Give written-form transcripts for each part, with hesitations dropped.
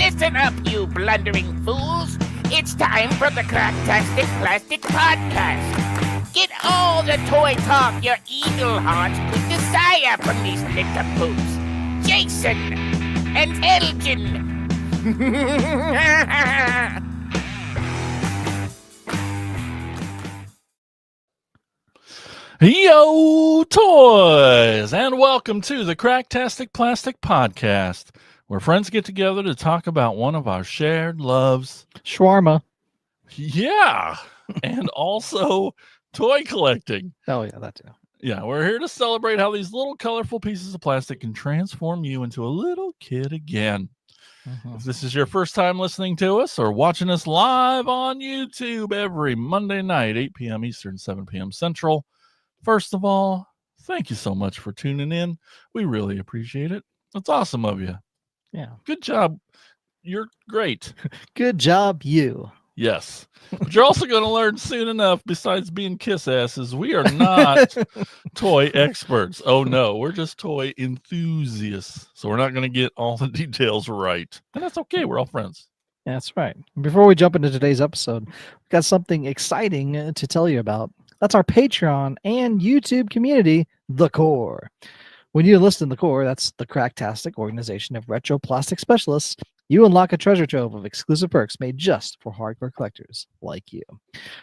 Listen up, you blundering fools. It's time for the Cracktastic Plastic Podcast. Get all the toy talk your eagle heart could desire from these nincompoops. Jason and Elgin. Yo, toys, and welcome to the Cracktastic Plastic Podcast, where friends get together to talk about one of our shared loves. Shawarma. Yeah, and also toy collecting. Oh, yeah, that too. Yeah, we're here to celebrate how these little colorful pieces of plastic can transform you into a little kid again. Mm-hmm. If this is your first time listening to us or watching us live on YouTube every Monday night, 8 p.m. Eastern, 7 p.m. Central, first of all, thank you so much for tuning in. We really appreciate it. It's awesome of you. Yeah. Good job. You're great. Good job, you. Yes. But you're also going to learn soon enough, besides being kiss asses, we are not toy experts. Oh, no. We're just toy enthusiasts. So we're not going to get all the details right. And that's okay. We're all friends. That's right. Before we jump into today's episode, we've got something exciting to tell you about. That's our Patreon and YouTube community, The Core. When you enlist in The Core, that's the Cracktastic organization of retro plastic specialists, you unlock a treasure trove of exclusive perks made just for hardcore collectors like you.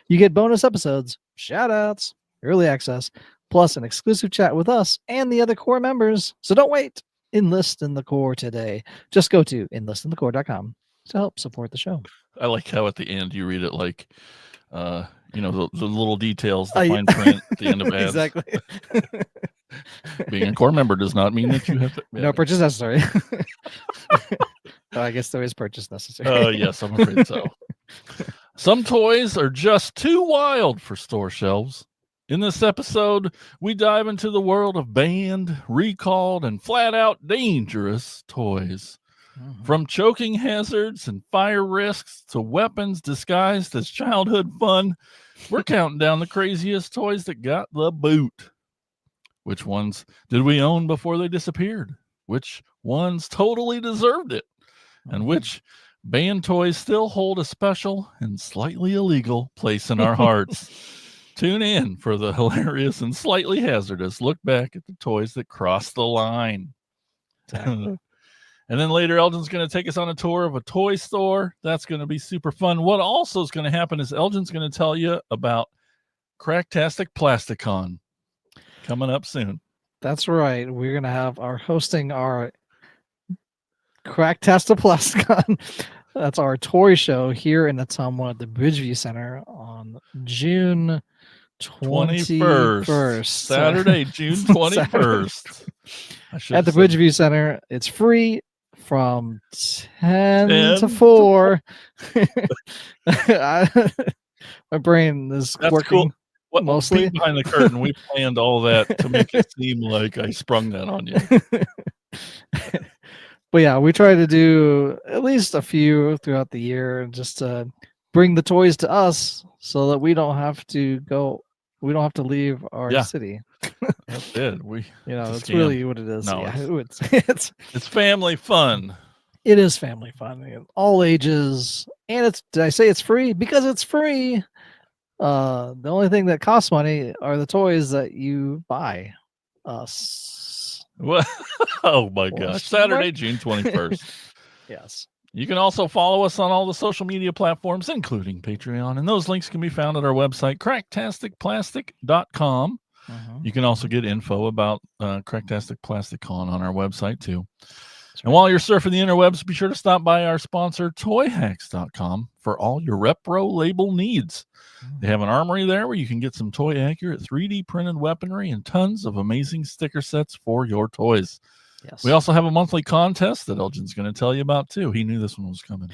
You get bonus episodes, shout-outs, early access, plus an exclusive chat with us and the other Core members. So don't wait. Enlist in The Core today. Just go to enlistinthecore.com to help support the show. I like how at the end you read it like, the little details, the fine print at the end of ads. Exactly. Being a core member does not mean that you have to. No purchase necessary. I guess there is purchase necessary. Yes, I'm afraid so. Some toys are just too wild for store shelves. In this episode, we dive into the world of banned, recalled, and flat-out dangerous toys. Mm-hmm. From choking hazards and fire risks to weapons disguised as childhood fun, we're counting down the craziest toys that got the boot. Which ones did we own before they disappeared? Which ones totally deserved it? And which banned toys still hold a special and slightly illegal place in our hearts? Tune in for the hilarious and slightly hazardous look back at the toys that crossed the line. Exactly. And then later, Elgin's going to take us on a tour of a toy store. That's going to be super fun. What also is going to happen is Elgin's going to tell you about Cracktastic Plasticon coming up soon. That's right. We're going to have hosting our Cracktastic Plasticon. That's our toy show here in Ottumwa at the Bridgeview Center on June 21st. Saturday, June 21st. At the Bridgeview Center. It's free from 10 to 4. My brain is working. Cool. Mostly behind the curtain. We planned all that to make it seem like I sprung that on you. But yeah, we try to do at least a few throughout the year, just to bring the toys to us so that we don't have to leave our city. That's it. That's really what it is. No, yeah, it's family fun. It is family fun, all ages, and did I say it's free? Because it's free. The only thing that costs money are the toys that you buy us. What? Oh my gosh. Saturday, June 21st. Yes. You can also follow us on all the social media platforms, including Patreon, and those links can be found at our website, cracktasticplastic.com. You can also get info about Cracktastic Plasticon on our website, too. And while you're surfing the interwebs, be sure to stop by our sponsor, toyhacks.com, for all your repro label needs. They have an armory there where you can get some toy-accurate 3D printed weaponry and tons of amazing sticker sets for your toys. Yes. We also have a monthly contest that Elgin's going to tell you about, too. He knew this one was coming.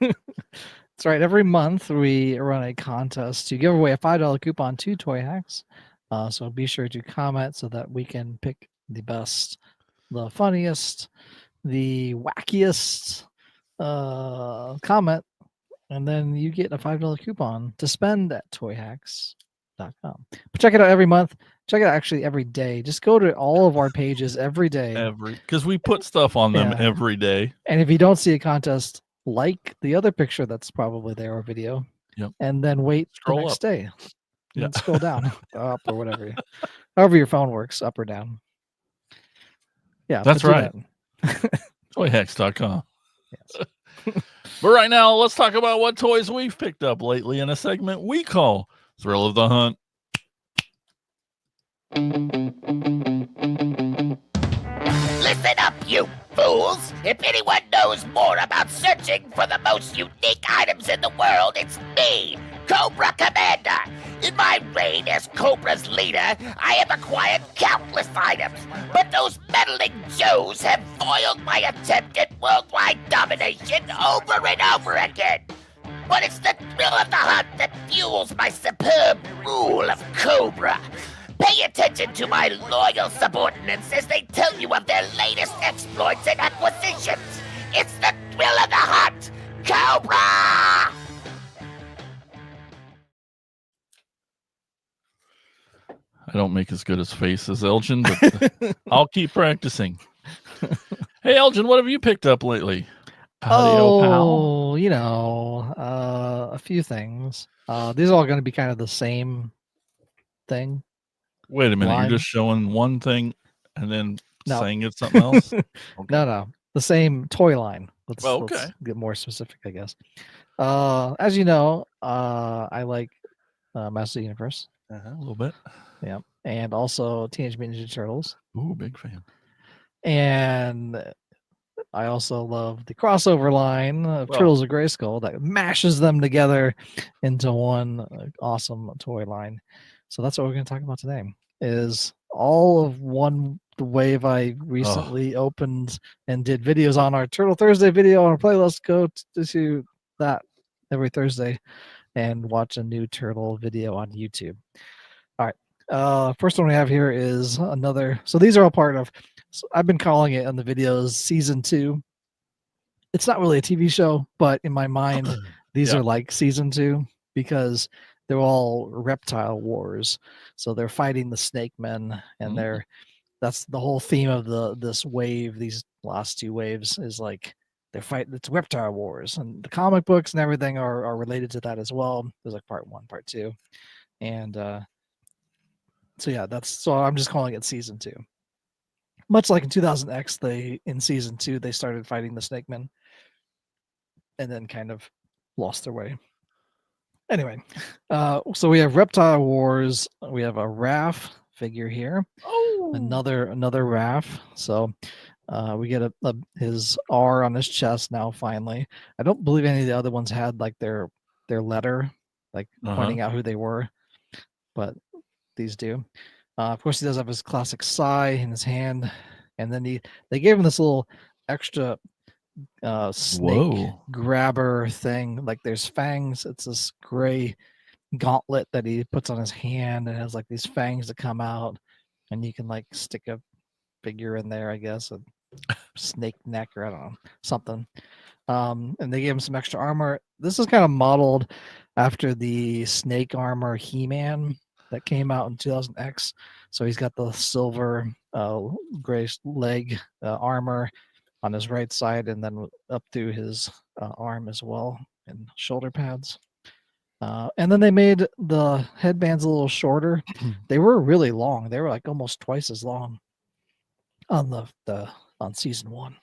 That's right. Every month, we run a contest to give away a $5 coupon to Toy Hacks. So be sure to comment so that we can pick the best, the funniest, the wackiest comment, and then you get a $5 coupon to spend at toyhacks.com. But check it out every month check it out actually every day. Just go to all of our pages every day. Because we put stuff on them Yeah. every day. And if you don't see a contest, like the other picture that's probably there or video. Yep. And then wait Scroll the next up. day. Yeah. And scroll down, up or whatever. However your phone works, up or down. Yeah. That's but do right. that. Toyhacks.com. Yes. But right now, let's talk about what toys we've picked up lately in a segment we call Thrill of the Hunt. Listen up, you fools! If anyone knows more about searching for the most unique items in the world, it's me, Cobra Commander. In my reign as Cobra's leader, I have acquired countless items, but those meddling Joes have foiled my attempt at worldwide domination over and over again. But it's the thrill of the hunt that fuels my superb rule of Cobra. Pay attention to my loyal subordinates as they tell you of their latest exploits and acquisitions. It's the thrill of the hunt, Cobra! I don't make as good a face as Elgin, but I'll keep practicing. Hey, Elgin, what have you picked up lately? Patio pal? A few things. These are all going to be kind of the same thing. Wait a minute, line. you're just showing one thing and then No. saying it's something else? Okay. No, the same toy line. Let's get more specific, I guess. As you know, I like Master Universe. A little bit. Yeah, and also Teenage Mutant Ninja Turtles. Ooh, big fan. And I also love the crossover line of Turtles of Grayskull that mashes them together into one awesome toy line. So that's what we're going to talk about today. Is all of the wave I recently opened and did videos on our Turtle Thursday video on our playlist. Go to that every Thursday and watch a new turtle video on YouTube. All right. First one we have here is another. So these are all part of. So I've been calling it on the videos season 2. It's not really a TV show, but in my mind, these are like season 2 because they're all reptile wars. So they're fighting the snake men, and that's the whole theme of this wave. These last 2 waves is like they're fighting. It's reptile wars, and the comic books and everything are related to that as well. There's like part 1, part 2, and so I'm just calling it season 2. Much like in 2000X, in season 2 they started fighting the snake men, and then kind of lost their way. Anyway, so we have Reptile Wars. We have a Raph figure here. Oh, another Raph. So we get his R on his chest now. Finally, I don't believe any of the other ones had like their letter, like pointing out who they were, but these do. Of course, he does have his classic sai in his hand, and then they gave him this little extra snake grabber thing. Like there's fangs. It's this gray gauntlet that he puts on his hand, and it has like these fangs that come out, and you can like stick a figure in there, I guess, a snake neck or I don't know, something. And they gave him some extra armor. This is kind of modeled after the snake armor He-Man that came out in 2000X. So he's got the silver gray leg armor on his right side, and then up through his arm as well, and shoulder pads. And then they made the headbands a little shorter. They were really long. They were like almost twice as long on on season 1,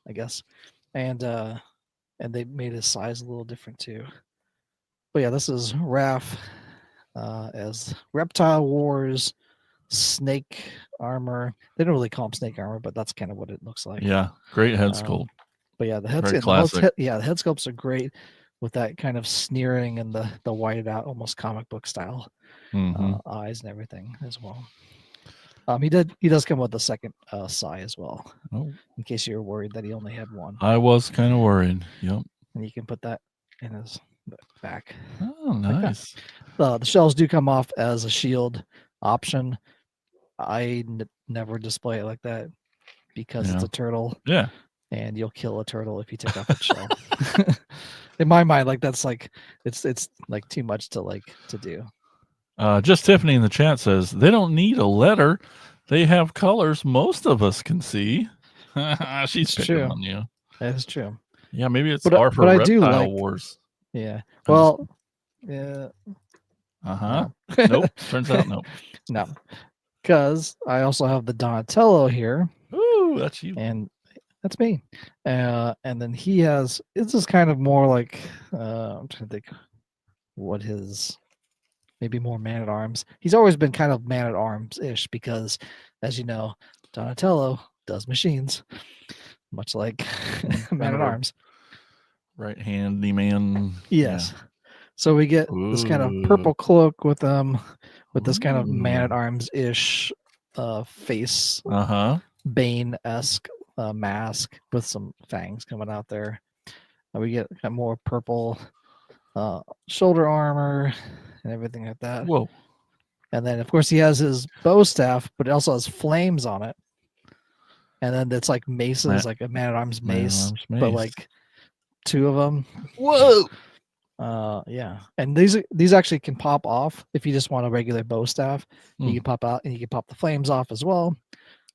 I guess. And they made his size a little different too. But yeah, this is Raph as Reptile Wars snake armor. They don't really call him snake armor, but that's kind of what it looks like. Yeah, great head sculpt. But yeah, the head sculpts are great with that kind of sneering and the whited out, almost comic book style eyes and everything as well. He does come with a second sai as well. Oh. In case you were worried that he only had one. I was kind of worried. Yep. And you can put that in his back. Oh, nice. Like the shells do come off as a shield option. I never display it like that because it's a turtle. Yeah. And you'll kill a turtle if you take off its shell. In my mind, like that's like it's like too much to do. Just Tiffany in the chat says they don't need a letter. They have colors most of us can see. She's It's picking true. on you. That is true. Yeah, maybe it's But R for I do Reptile like. Wars. Yeah. I'm just- Well. Yeah. Uh-huh. No. Nope. Turns out nope. No. Because I also have the Donatello here, Ooh, that's you. and that's me. And then he has. This is kind of more like. I'm trying to think what his. Maybe more man at arms. He's always been kind of man at arms ish because, as you know, Donatello does machines, much like man Kind at of a arms. right handy man. Yes. So we get this kind of purple cloak with this kind of man at arms ish face, Uh-huh. Bane-esque mask with some fangs coming out there. We get kind of more purple shoulder armor and everything like that. Whoa. And then of course he has his bow staff, but it also has flames on it. And then it's like maces, like a man at arms mace, but like two of them. Whoa. Yeah, and these actually can pop off if you just want a regular bow staff. You can pop out and you can pop the flames off as well.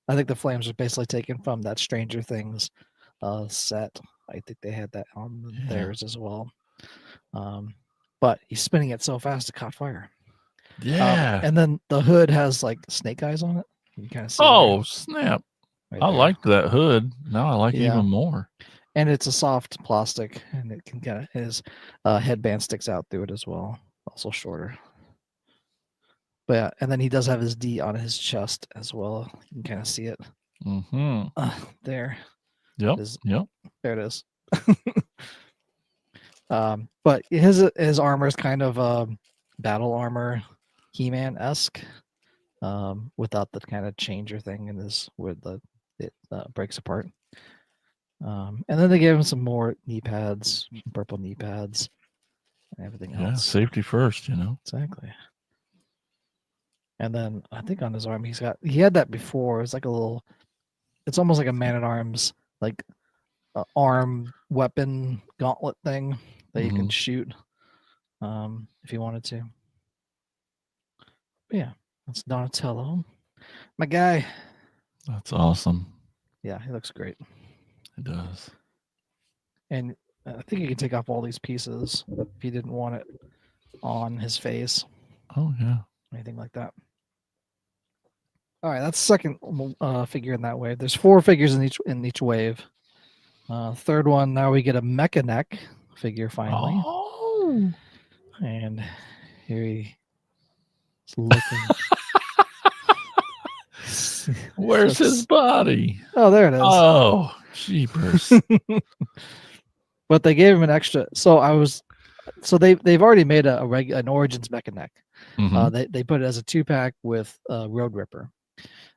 I think the flames are basically taken from that Stranger Things set. I think they had that on theirs as well. But he's spinning it so fast it caught fire. Yeah. And then the hood has like snake eyes on it. You can kind of see. Oh, snap. Right I there. liked that hood. Now I like it even more. And it's a soft plastic, and it can kind of his headband sticks out through it as well, also shorter. But yeah, and then he does have his D on his chest as well. You can kind of see it. Mm-hmm. There. Yep. Yep. There it is. But his armor is kind of battle armor, He-Man esque, without the kind of changer thing in his where it breaks apart. And then they gave him some more knee pads, purple knee pads, and everything else. Yeah, safety first, you know. Exactly. And then I think on his arm he had that before. It's like a little. It's almost like a man at arms, like arm weapon gauntlet thing that you can shoot, if you wanted to. But yeah, that's Donatello, my guy. That's awesome. Yeah, he looks great. It does. And I think you can take off all these pieces if he didn't want it on his face. Oh yeah. Anything like that. All right, that's the second figure in that wave. There's 4 figures in each wave. Third one, now we get a Mecha Neck figure finally. Oh. And here he's looking. Where's his body? Oh, there it is. Oh, jeepers. But they gave him an extra. So they've already made an Origins Mecha Neck. Mm-hmm. They put it as a 2-pack with Road Ripper.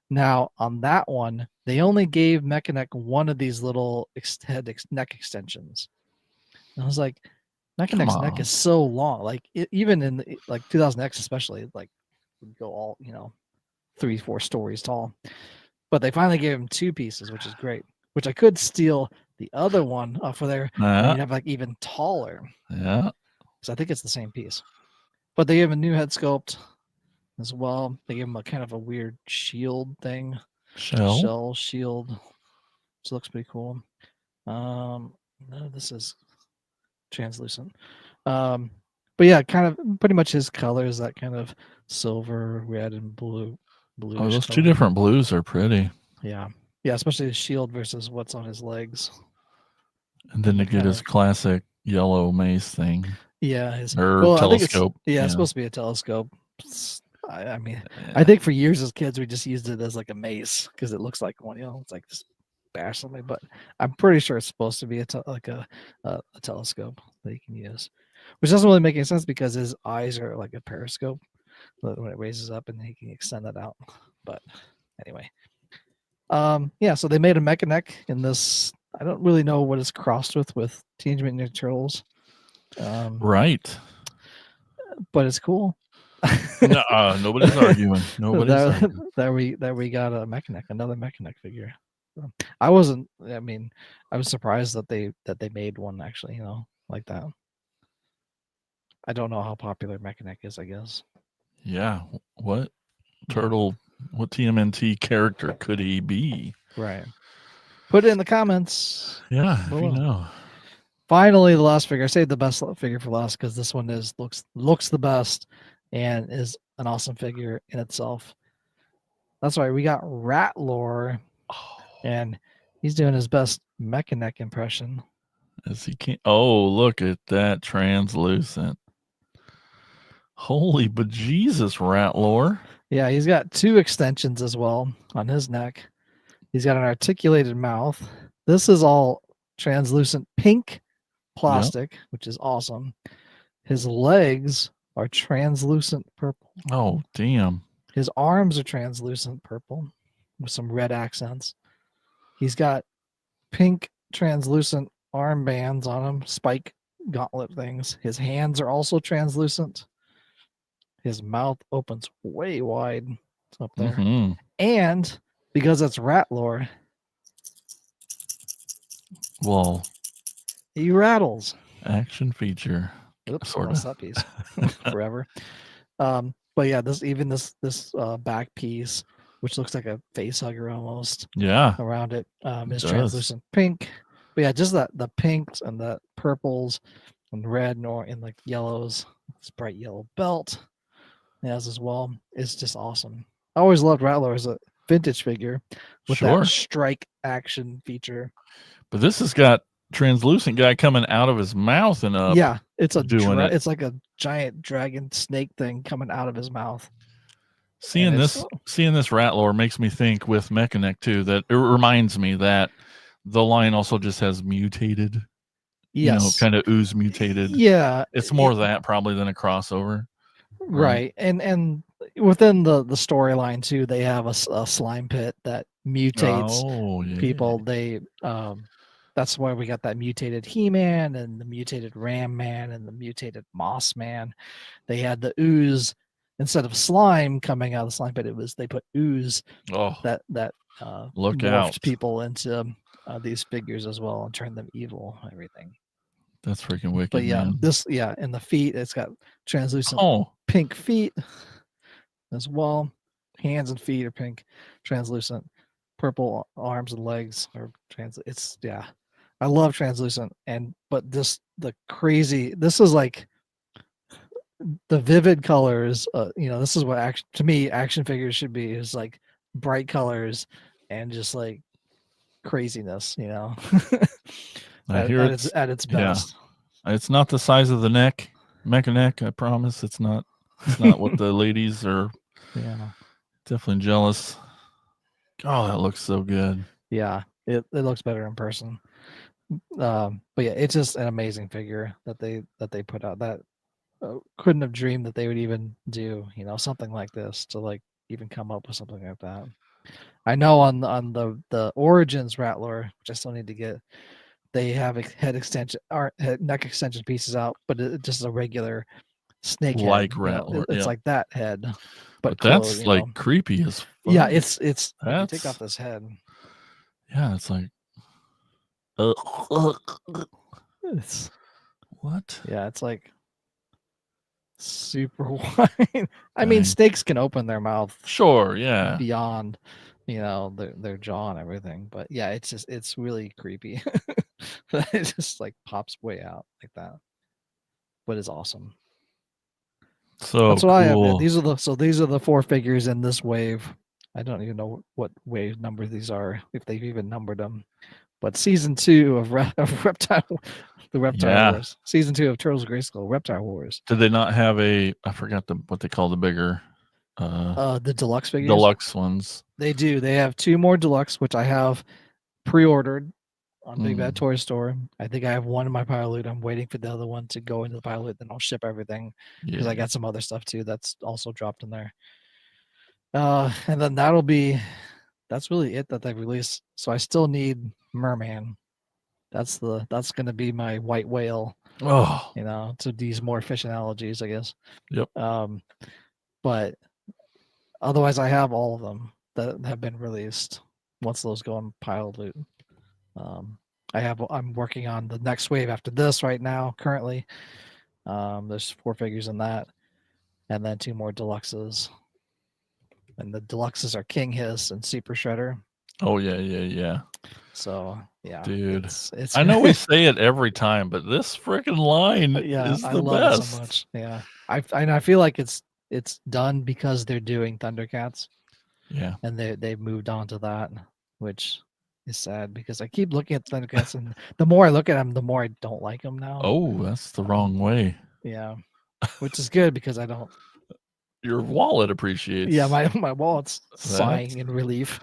Now on that one, they only gave Mecha Neck one of these little neck extensions. And I was like, Mecha Neck's neck is so long. Like even in like 2000X especially, like would go all 3-4 stories tall. But they finally gave him 2 pieces, which is great. Which I could steal the other one off of there, and you'd have like even taller. Yeah. Because I think it's the same piece. But they gave him a new head sculpt as well. They gave him a kind of a weird shield thing. Shell shield. Which looks pretty cool. No, this is translucent. But yeah, kind of pretty much his color is that kind of silver, red, and blue. Oh, those color. 2 different blues are pretty. Yeah. Yeah, especially his shield versus what's on his legs. And then to get his classic yellow mace thing. Yeah, telescope. It's supposed to be a telescope. I mean, I think for years as kids we just used it as like a mace because it looks like one. It's like just bash something. But I'm pretty sure it's supposed to be a telescope that you can use, which doesn't really make any sense because his eyes are like a periscope when it raises up, and he can extend that out. But anyway, yeah. So they made a Mecha Neck in this. I don't really know what it's crossed with Teenage Mutant Ninja Turtles. Right. But it's cool. Nobody's arguing. There we got a Mecha Neck, another Mecha Neck figure. I was surprised that they made one actually, like that. I don't know how popular Mecha Neck is, I guess. Yeah. What turtle? What TMNT character could he be? Right. Put it in the comments Yeah, if you below. know. Finally, the last figure. I saved the best figure for last because this one looks the best and is an awesome figure in itself. That's right. We got Ratlore, Oh, and he's doing his best Mechanic impression. as he can't. Oh, look at that translucent. Holy bejesus, Ratlore. Yeah, he's got 2 extensions as well on his neck. He's got an articulated mouth. This is all translucent pink plastic, which is awesome. His legs are translucent purple. Oh, damn. His arms are translucent purple with some red accents. He's got pink translucent armbands on him, spike gauntlet things. His hands are also translucent. His mouth opens way wide. It's up there. Mhm. And because it's Ratlore, Well, he rattles. action feature. Oops, Sorta. lost that piece forever. But yeah, this back piece, which looks like a face hugger almost Yeah. around it, is does. translucent pink. But yeah, just the pinks and the purples and red and like yellows. This bright yellow belt it has as well. It's just awesome. I always loved Rattler as a vintage figure with Sure. that strike action feature. But this has got translucent guy coming out of his mouth and up. Yeah, it's doing it. It's like a giant dragon snake thing coming out of his mouth. Seeing this Ratlore makes me think with Mechanic too that it reminds me that the line also just has mutated. Yes. Kind of ooze mutated. Yeah. It's more that probably than a crossover. Right. And within the storyline too, they have a slime pit that mutates people. They that's why we got that mutated He-Man and the mutated Ram Man and the mutated Moss Man. They had the ooze instead of slime coming out of the slime pit. They put ooze that look morphed out people into these figures as well and turned them evil and everything. That's freaking wicked. But yeah, man. In the feet, it's got translucent pink feet as well. Hands and feet are pink, translucent. Purple arms and legs are translucent. I love translucent. But this is like the vivid colors. This is what action figures should be. Is like bright colors and just like craziness. I hear it's at its best. Yeah. It's not the size of the neck, Mechanic. I promise it's not. It's not what the ladies are. Yeah, definitely jealous. Oh, that looks so good. Yeah, it looks better in person. But yeah, it's just an amazing figure that they put out. That couldn't have dreamed that they would even do something like this to like even come up with something like that. I know on the Origins Rattler, which I still need to get, they have head extension or neck extension pieces out, but it's just a regular snake like head. Rattler. It's like that head, but that's like creepy as fuck. Yeah, it's if you take off this head. Yeah, it's like it's what? Yeah, it's like super wide. I mean, snakes can open their mouth. Sure, yeah. Beyond, their jaw and everything. But yeah, it's really creepy. It just like pops way out like that. But it's awesome. So that's what cool. I have. Man. These are the 4 figures in this wave. I don't even know what wave number these are, if they've even numbered them. But season 2 of Reptile, the Reptile Wars. Season 2 of Turtles of Grayskull, Reptile Wars. Did they not have I forgot what they call the bigger the deluxe figures? Deluxe ones. They do. They have 2 more deluxe, which I have pre-ordered on Big Bad Toy Store. I think I have one in my pile loot. I'm waiting for the other one to go into the pile loot, then I'll ship everything because I got some other stuff too that's also dropped in there. And then that's really it that they've released. So I still need Merman. That's going to be my white whale. Oh, to these more efficient analogies, I guess. Yep. But otherwise, I have all of them that have been released. Once those go on pile loot, I'm working on the next wave after this right now. Currently, there's 4 figures in that. and then 2 more deluxes. And the deluxes are King Hiss and Super Shredder. Oh yeah. So yeah, Dude. it's I know we say it every time, but this freaking line yeah, is I the love best. it so much. Yeah, I feel like it's done because they're doing Thundercats. Yeah. And they've moved on to that, which is sad because I keep looking at Thundercats, and the more I look at them, the more I don't like them now. Oh, that's the wrong way. Yeah, which is good because I don't. Your wallet appreciates. Yeah, my wallet's sighing in relief,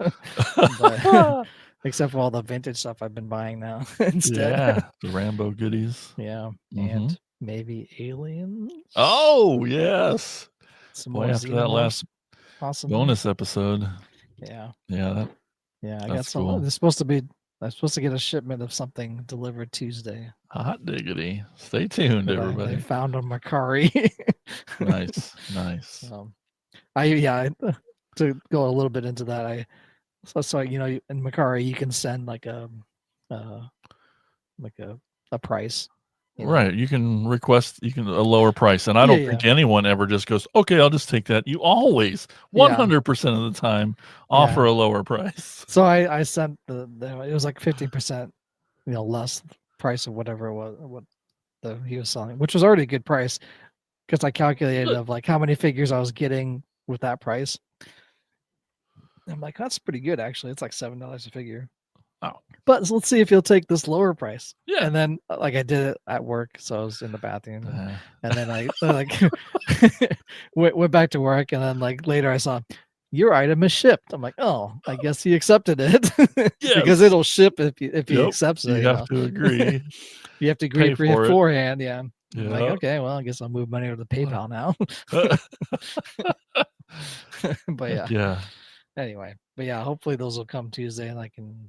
but except for all the vintage stuff I've been buying now instead. Yeah, the Rambo goodies. Yeah, Mhm. and maybe aliens. Oh yes. Some Boy, more after that last possibly. bonus episode. Yeah, Yeah, yeah. I got that's some. cool. There's supposed to be. I'm supposed to get a shipment of something delivered Tuesday. hot diggity. Stay tuned, That everybody. I found on Macari. Nice. To go a little bit into that, so you know, in Macari you can send like a price. You know? Right. You can request a lower price. And I don't think anyone ever just goes, okay, I'll just take that. You always 100% of the time offer a lower price. So I sent it was like 50%, less price of whatever it was, what he was selling, which was already a good price because I calculated of like how many figures I was getting with that price. I'm like, that's pretty good actually. It's like $7 a figure. Oh. But let's see if he'll take this lower price. Yeah. And then like I did it at work, so I was in the bathroom, and then I like went back to work, and then like later I saw your item is shipped. I'm like, oh, I guess he accepted it because it'll ship if he accepts it. You have to agree. You have to agree beforehand. Yeah. Yeah. I'm like, okay, well, I guess I'll move money over to PayPal now. But yeah. Anyway, but yeah, hopefully those will come Tuesday, and I can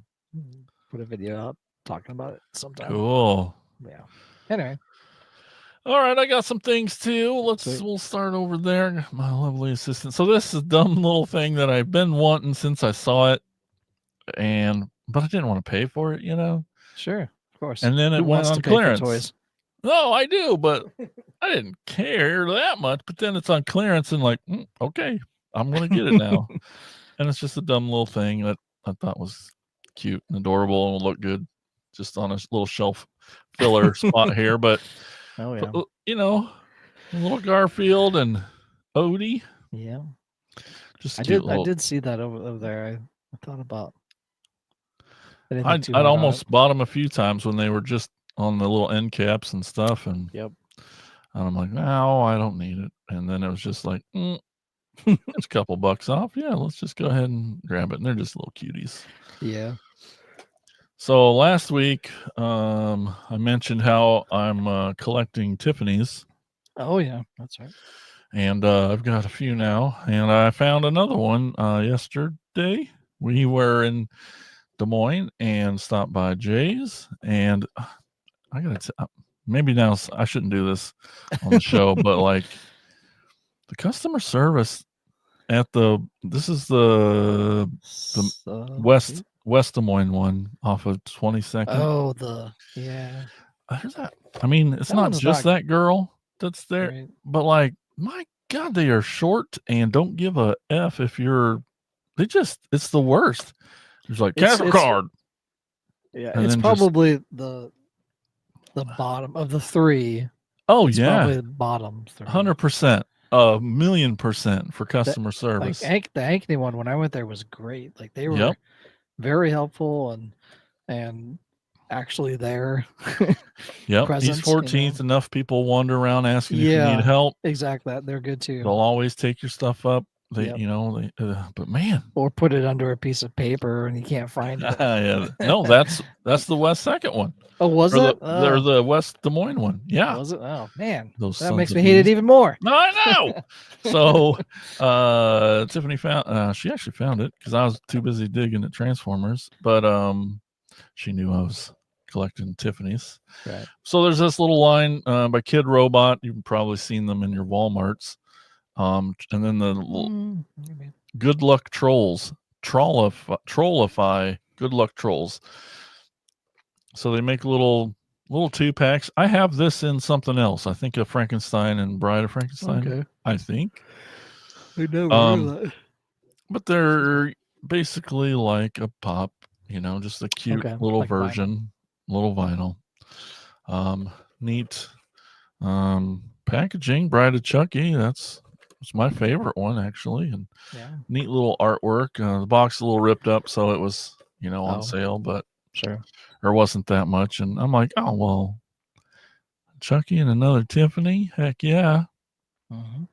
put a video out talking about it sometime. Cool. Yeah. Anyway. All right, I got some things too. We'll start over there. My lovely assistant. So this is a dumb little thing that I've been wanting since I saw it, but I didn't want to pay for it, Sure, of course. And then it went on clearance. Toys? No, I do, but I didn't care that much. But then it's on clearance, and like, okay, I'm gonna get it now. And it's just a dumb little thing that I thought was cute and adorable and will look good just on a little shelf filler spot here. But oh yeah, a little Garfield and Odie. Yeah, just I did see that over there. I thought about. I'd almost bought them a few times when they were just on the little end caps and stuff, and I'm like, no, I don't need it. And then it was just like, it's a couple bucks off. Yeah, let's just go ahead and grab it. And they're just little cuties. Yeah. So last week, I mentioned how I'm collecting Tiffany's. Oh yeah, that's right. And I've got a few now, and I found another one yesterday. We were in Des Moines and stopped by Jay's, and I gotta maybe now I shouldn't do this on the show, but like the customer service at this is the West Des Moines one off of 22nd. Oh, There's that. I mean, it's not just that girl that's there, right. But like, my God, they are short and don't give a F if you're. It's the worst. There's like cash card. Yeah, it's probably the bottom of the three. Oh it's probably the bottom 100%, 1,000,000% for customer service. Like the Ankeny one, when I went there, was great. Like they were very helpful and actually there. Yep. East 14th, enough people wander around asking if you need help. Exactly. They're good too. They'll always take your stuff up. But man, or put it under a piece of paper and you can't find it. No, that's the West Second one. Oh, was it? They're the West Des Moines one. Yeah. Was it? Oh man, that makes me hate it even more. No, I know. So Tiffany found. She actually found it because I was too busy digging at Transformers, but she knew I was collecting Tiffany's. Right. So there's this little line by Kid Robot. You've probably seen them in your Walmarts. And then the Good Luck Trolls, Trollify Good Luck Trolls. So they make little 2-packs. I have this in something else. I think a Frankenstein and Bride of Frankenstein. Okay. I think. I never Um, heard that. But they're basically like a pop, just a cute Okay, little like a vinyl. version, little vinyl. Neat packaging. Bride of Chucky. That's my favorite one actually, and Yeah, neat little artwork. The box is a little ripped up, so it was on Oh. sale, but sure. there wasn't that much. And I'm like, oh well, Chucky and another Tiffany. Heck yeah! Mhm.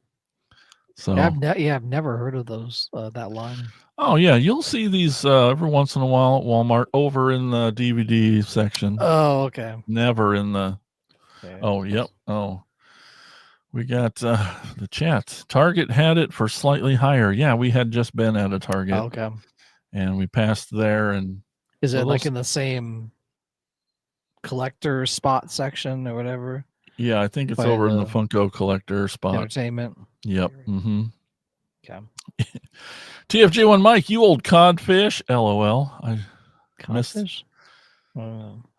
So I've never heard of those that line. oh yeah, you'll see these every once in a while at Walmart over in the DVD section. Oh, okay. Never in the. Yeah. Oh yep. Oh, we got the chat. Target had it for slightly higher. Yeah, we had just been at a Target, Okay. and we passed there. And Is so it like those- in the same collector spot section or whatever? yeah, I think it's by over in the the Funko collector spot. Entertainment. Yep. Mm-hmm. Okay. TFG1 Mike, you old codfish. LOL. I missed. Codfish?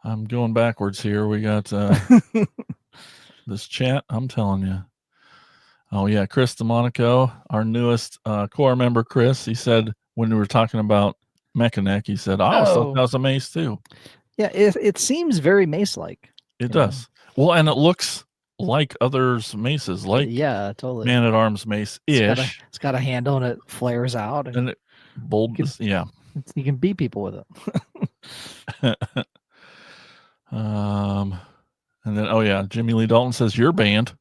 I'm going backwards here. We got this chat. I'm telling you. Oh yeah, Chris DeMonico, our newest core member. Chris, he said when we were talking about Mechanic, he said, "I always thought that was a mace too." Yeah, it seems very mace-like. It does. Well, and it looks like others' maces, like Yeah, totally. Man at Arms mace ish. It's got a handle and it flares out, and it bold. Yeah. You can beat people with it. And then oh yeah, Jimmy Lee Dalton says your band.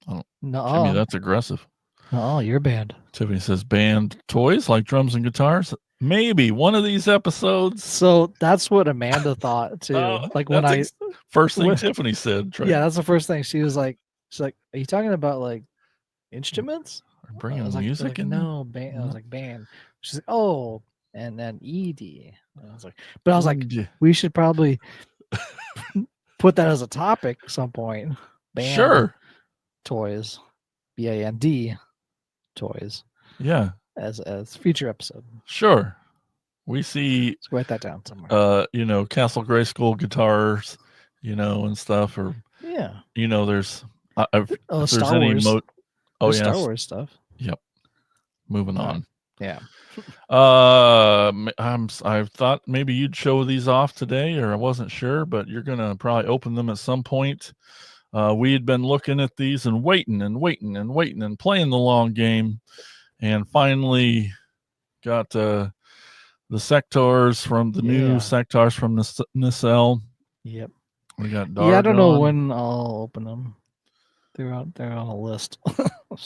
Oh, No, Jimmy, that's aggressive. Oh, your band. Tiffany says band toys like drums and guitars. Maybe one of these episodes. So that's what Amanda thought too. Like when first thing Tiffany said. Yeah, that's the first thing. She's like, "Are you talking about like instruments? Or bringing music in? No, band." I was like, band. She's like, oh, and then ED. I was like, but I was like, we should probably put that as a topic at some point. Band sure. Toys, BAND toys. Yeah. As future episode. Sure. We see. Let's write that down somewhere. Castle Grayskull guitars, and stuff, or yeah. There's if there's Star any Wars. Star Wars stuff. Yep. Moving on. Yeah. I thought maybe you'd show these off today, or I wasn't sure, but you're gonna probably open them at some point. We had been looking at these and waiting and playing the long game, and finally got the sectors from the new sectors from the nacelle. Yep. We got I don't know when I'll open them. They're on a list.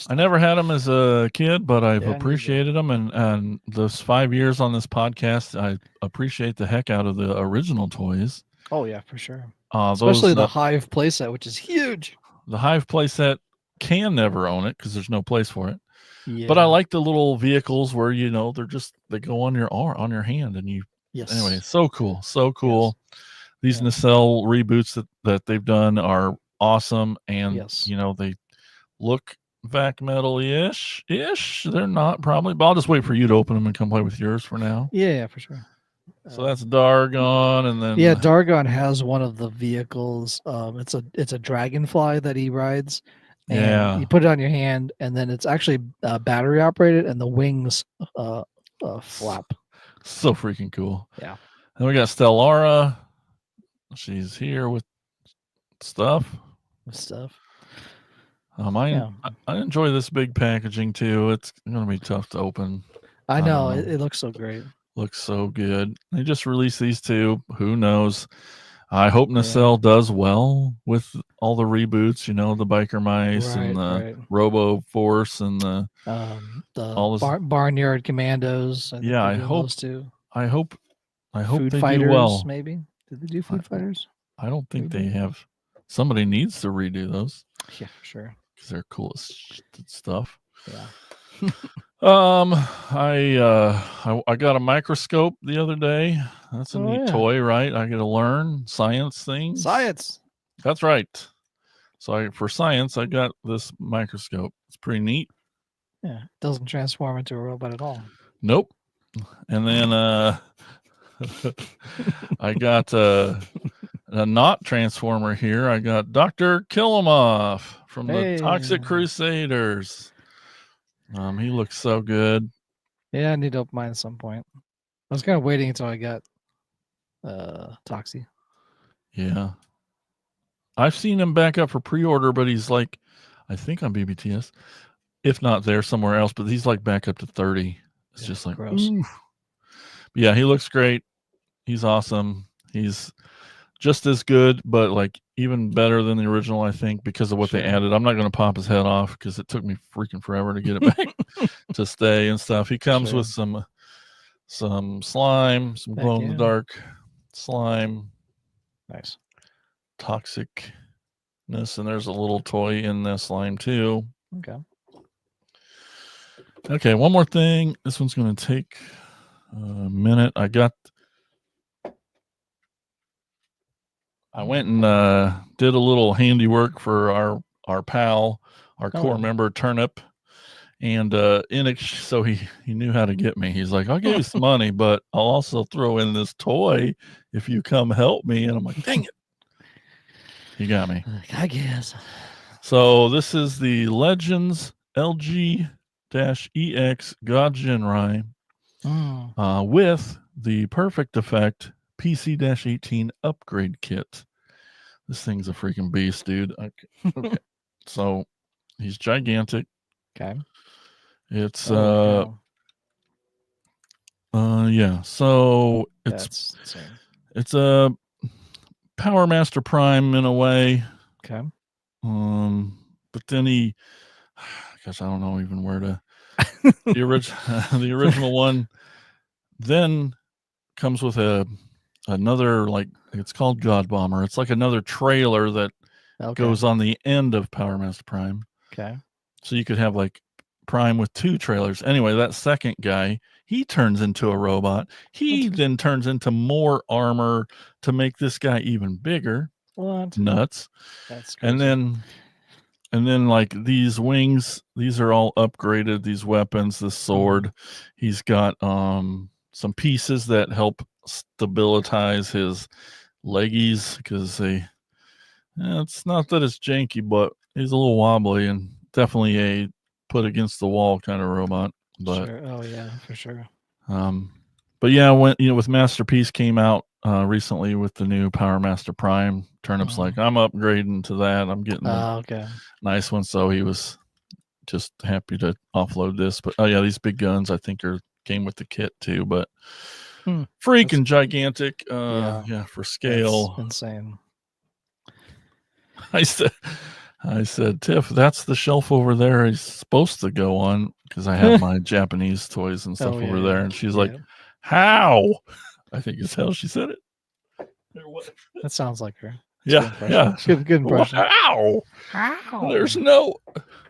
I never had them as a kid, but I've appreciated them, and those 5 years on this podcast, I appreciate the heck out of the original toys. Oh yeah, for sure. Especially the Hive playset, which is huge. The Hive playset can never own it because there's no place for it. Yeah. But I like the little vehicles where they go on your hand, and you. Yes. Anyway, so cool. Yes. These nacelle reboots that they've done are awesome, and they look vac metal-ish. They're not probably, but I'll just wait for you to open them and come play with yours for now. Yeah, for sure. So that's Dargon, and then Dargon has one of the vehicles. It's a dragonfly that he rides. And you put it on your hand, and then it's actually battery operated, and the wings flap. So freaking cool. Yeah. And we got Stellara. She's here with stuff. I enjoy this big packaging too. It's going to be tough to open. I know. It looks so great. Looks so good. They just released these two. Who knows? I hope Nacelle does well with all the reboots, the Biker Mice and the Robo Force and the Barnyard Commandos. I hope those two. I hope Food they Fighters, do well. Maybe did they do Food Fighters? I don't think they have. Somebody needs to redo those. Yeah, for sure. Because they're cool as stuff. Yeah. I got a microscope the other day. That's a neat toy, right? I get to learn science things. Science. That's right. So for science, I got this microscope. It's pretty neat. Yeah, it doesn't transform into a robot at all. Nope. And then I got a not Transformer here. I got Dr. Killamoff from the Hey. Toxic Crusaders. He looks so good. Yeah, I need to open mine at some point. I was kind of waiting until I got Toxie. Yeah. I've seen him back up for pre-order, but he's like, I think on BBTS, if not there somewhere else, but he's like back up to 30. It's Yeah, just like, gross. ooh. Yeah, he looks great. He's awesome. He's just as good, but like even better than the original, I think, because of what they Sure. added. I'm not going to pop his head off because it took me freaking forever to get it back to stay and stuff. He comes Sure. with some slime, some Heck glow in the yeah. dark slime, Nice. toxicness, and there's a little toy in the slime too. Okay. Okay, one more thing. This one's going to take a minute. I went and did a little handiwork for our pal, our core wow. member Turnip, and so he knew how to get me. He's like, I'll give you some money, but I'll also throw in this toy if you come help me. And I'm like, dang it, he got me. I guess. So this is the Legends LG-EX God Jinrai with the Perfect Effect PC-18 upgrade kit. This thing's a freaking beast, dude. Okay. So he's gigantic. Okay. It's yeah. yeah. So That's insane. it's a Power Master Prime in a way. Okay. But then I guess I don't know even where to the original one then comes with another, like, it's called God Bomber. It's like another trailer that goes on the end of Power Master Prime. Okay. So you could have like Prime with 2 trailers. Anyway, that second guy, he turns into a robot. He then turns into more armor to make this guy even bigger. What? Nuts. That's crazy. And then like these wings, these are all upgraded, these weapons, this sword. He's got some pieces that help stabilize his leggies because it's not that it's janky, but he's a little wobbly and definitely a put against the wall kind of robot. But sure. Oh yeah, for sure. But yeah, when with Masterpiece came out recently with the new Power Master Prime, Turnip's like, I'm upgrading to that. I'm getting the nice one. So he was just happy to offload this. But oh yeah, these big guns I think came with the kit too. But freaking gigantic. Yeah, for scale. That's insane. I said, Tiff, that's the shelf over there he's supposed to go on because I have my Japanese toys and stuff over there. And she's like, how? I think is how she said it. That sounds like her. Yeah, yeah. Good impression. How? There's no.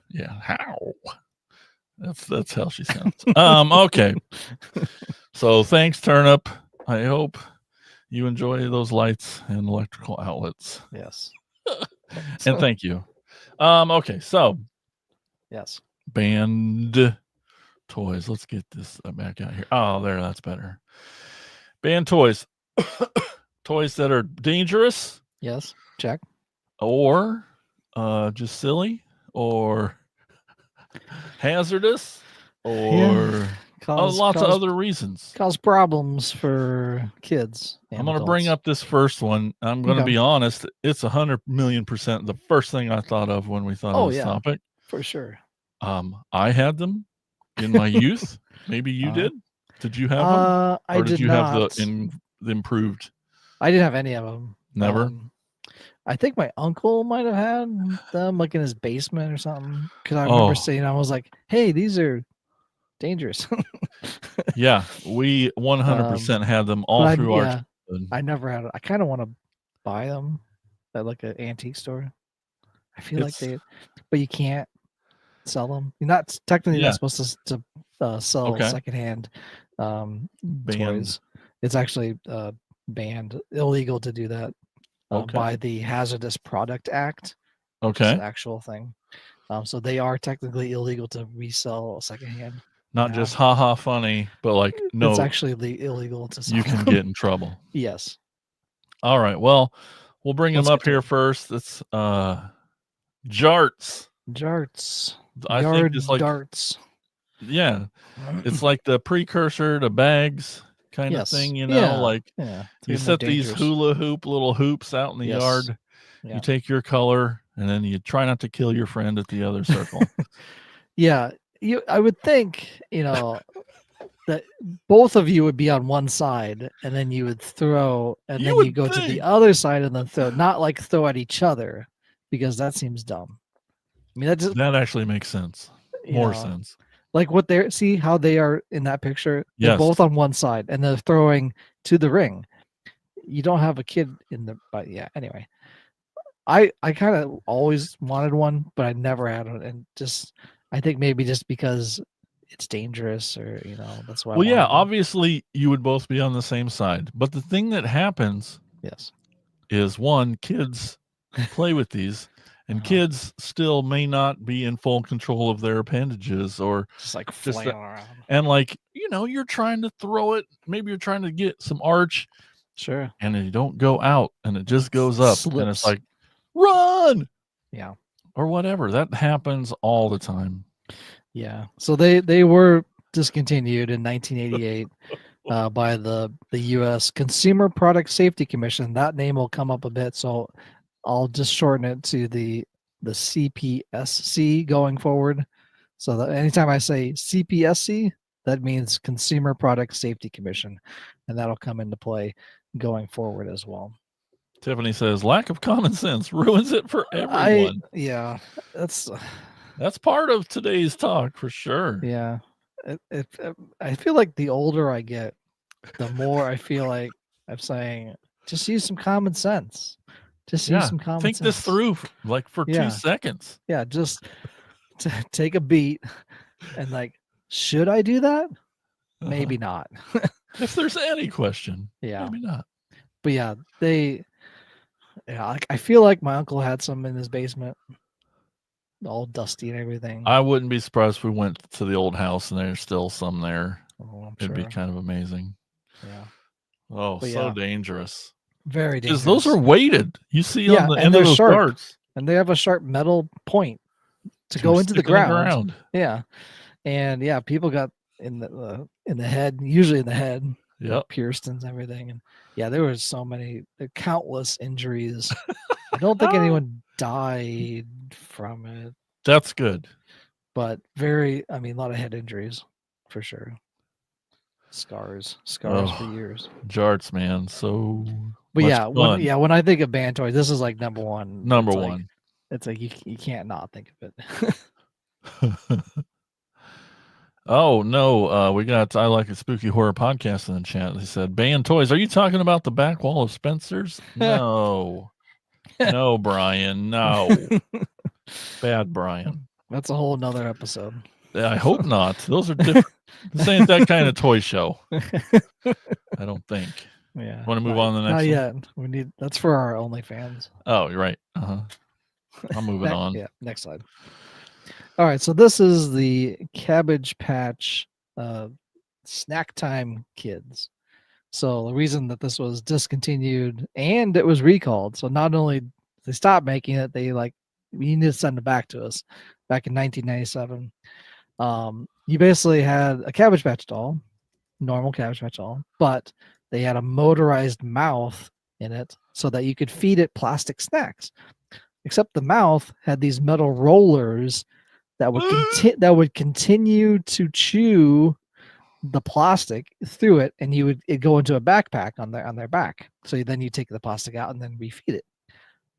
Yeah, how? That's how she sounds. Okay. So thanks, Turnip. I hope you enjoy those lights and electrical outlets. Yes. And thank you. Okay, so yes. Band toys. Let's get this back out here. Oh, there, that's better. Band toys. Toys that are dangerous. Yes. Check. Or just silly or hazardous or lots of other reasons. Cause problems for kids. I'm going to bring up this first one. I'm going to be honest. It's 100,000,000% the first thing I thought of when we thought of this topic. For sure. I had them in my youth. Maybe you did. Did you have them? Or did you have the improved? I didn't have any of them. Never. I think my uncle might have had them like in his basement or something. Because I remember seeing, I was like, "Hey, these are dangerous." Yeah, we 100% had them all through our childhood. I never had it. I kind of want to buy them at like an antique store. I feel like but you can't sell them. You're not technically not supposed to sell secondhand toys. It's actually banned, illegal to do that by the Hazardous Product Act. Okay, it's an actual thing. So they are technically illegal to resell secondhand. Not just haha funny, but like no, it's actually illegal to sell. You can get in trouble. Yes. All right. Well, We'll bring Let's him up get to here it. first. It's Jarts. Jarts. I think Yard it's like darts. yeah, it's like the precursor to bags kind of Yes. thing, you know, Yeah. like Yeah. It's you even more set these dangerous. hula hoop little hoops out in the Yes. yard. Yeah. You take your color and then you try not to kill your friend at the other circle. Yeah. I would think, that both of you would be on one side and then you would throw and You then would you go to the think. other side and then throw, not like throw at each other, because that seems dumb. I mean, that just, That actually makes sense. More sense. like what they're, see how they are in that picture? They're Yes. both on one side and they're throwing to the ring. You don't have a kid in the, but yeah, anyway. I kind of always wanted one, but I never had one. And just, I think maybe just because it's dangerous or, that's why I Well, yeah, wanted one. obviously you would both be on the same side. But the thing that happens Yes. is one, kids play with these, and kids still may not be in full control of their appendages or Just like just flailing around. and like, you're trying to throw it, maybe you're trying to get some arch, Sure. and you don't go out and it just goes up and it's Slips. like, run Yeah. or whatever. That happens all the time. Yeah. So they were discontinued in 1988 by the U.S. Consumer Product Safety Commission. That name will come up a bit, so I'll just shorten it to the CPSC going forward. So that anytime I say CPSC, that means Consumer Product Safety Commission, and that'll come into play going forward as well. Tiffany says lack of common sense ruins it for everyone. Yeah, that's part of today's talk for sure. Yeah. I feel like the older I get, the more I feel like I'm saying, just use some common sense. Just use some common think sense. this through like for 2 seconds. Yeah, just take a beat and like, should I do that? Maybe not. If there's any question, Yeah. maybe not. But yeah, I feel like my uncle had some in his basement, all dusty and everything. I wouldn't be surprised if we went to the old house and there's still some there. Oh, It'd be kind of amazing. Yeah. Oh, But so yeah. dangerous. Very dangerous. Because those are weighted. You see on the and end they're of those sharp. darts. And they have a sharp metal point to go into the stick in ground. Yeah. And yeah, people got in the head, usually in the head. Yep. Pierced and everything. And yeah, there were so many, countless injuries. I don't think anyone died from it. That's good. But a lot of head injuries for sure. Scars for years. Jarts, man. So but much yeah, fun. when I think of band toys, this is like number one. Number one. It's like you can't not think of it. Oh no, we got I Like a Spooky Horror podcast in the chat. They said band toys. Are you talking about the back wall of Spencer's? No. No, Brian. No. Bad Brian. That's a whole nother episode. I hope not. Those are different. This ain't that kind of toy show. I don't think. Yeah. Want to move on to the next one? one? Not yet. That's for our OnlyFans. Oh, you're right. I'm moving on. Yeah. Next slide. All right. So this is the Cabbage Patch Snack Time Kids. So the reason that this was discontinued and it was recalled. So not only they stopped making it, they we need to send it back to us back in 1997. You basically had a Cabbage Patch doll, normal Cabbage Patch doll, but they had a motorized mouth in it so that you could feed it plastic snacks. Except the mouth had these metal rollers that would continue to chew the plastic through it, and it'd go into a backpack on their back. So then you take the plastic out and then refeed it.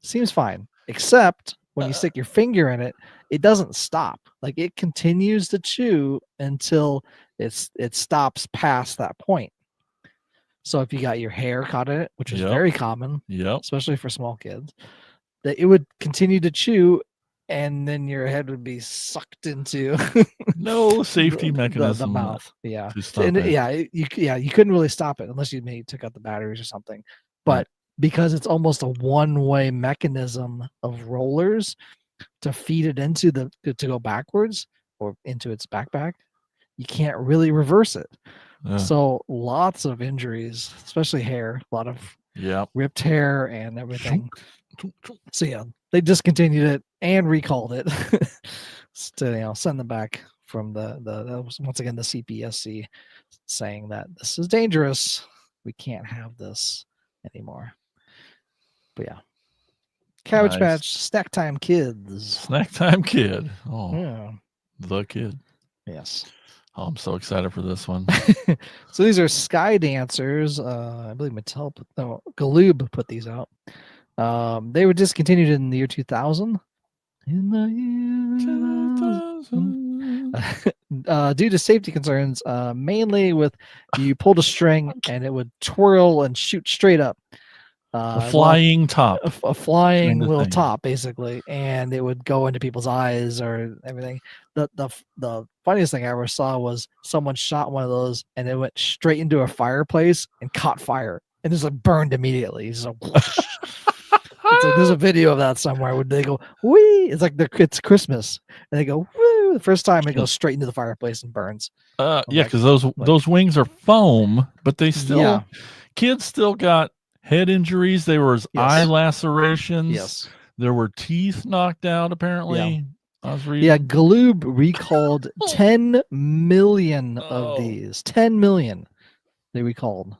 Seems fine, except when you stick your finger in it, it doesn't stop. Like it continues to chew until it stops past that point. So if you got your hair caught in it, which is very common, especially for small kids, that it would continue to chew, and then your head would be sucked into no safety mechanism. The mouth. Yeah. To stop it. You couldn't really stop it unless you maybe took out the batteries or something. But because it's almost a one-way mechanism of rollers to feed it into to go backwards or into its backpack, you can't really reverse it. So lots of injuries, especially hair, a lot of Yep. ripped hair and everything. So yeah, they discontinued it and recalled it to send them back from that was once again the CPSC saying that this is dangerous. We can't have this anymore. But yeah. Cabbage Nice. Patch Snack Time Kids. Snack Time Kid. Oh, Yeah. the kid. Yes. Oh, I'm so excited for this one. So these are Sky Dancers. I believe Mattel Galoob put these out. They were discontinued in the year 2000. In the year due to safety concerns, mainly with you pulled a string and it would twirl and shoot straight up. A flying top. A flying kind of little thing. top, basically, and it would go into people's eyes or everything. The funniest thing I ever saw was someone shot one of those and it went straight into a fireplace and caught fire and just like burned immediately. So it's like there's a video of that somewhere where they go wee. It's like it's Christmas and they go woo. The first time it goes straight into the fireplace and burns. Yeah, like- because those wings are foam, but they still Yeah. kids still got head injuries. There was eye lacerations. Yes. There were teeth knocked out. Apparently, I was reading. Yeah, Galoob recalled 10 million of Oh. these. 10 million they recalled.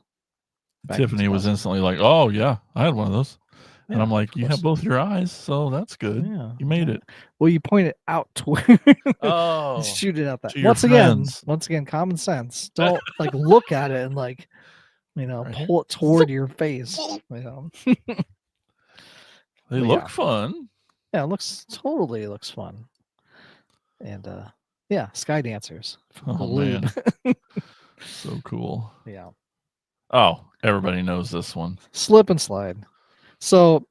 back in Tiffany was 2000. instantly like, "Oh yeah, I had one of those," and Yeah, I'm like, "You of have both your eyes, so that's good. Yeah, You made it." Well, you point it out to Oh, shoot it out that. to your Once again, common sense. Don't like look at it and like Right here. pull it toward your face. They But look yeah. fun. Yeah, it totally looks fun. And yeah, Sky Dancers. from Oh Galoob. man, so cool. Yeah. Oh, everybody knows this one. Slip and slide. So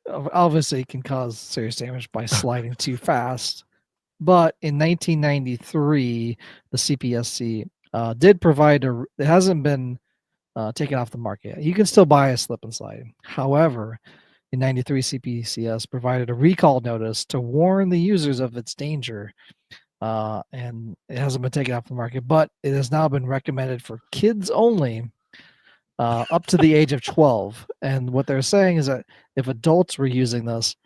obviously it can cause serious damage by sliding too fast. But in 1993, the CPSC did provide it hasn't been taken off the market. You can still buy a slip and slide. However, in 93, CPCS provided a recall notice to warn the users of its danger. And it hasn't been taken off the market, but it has now been recommended for kids only up to the age of 12. And what they're saying is that if adults were using this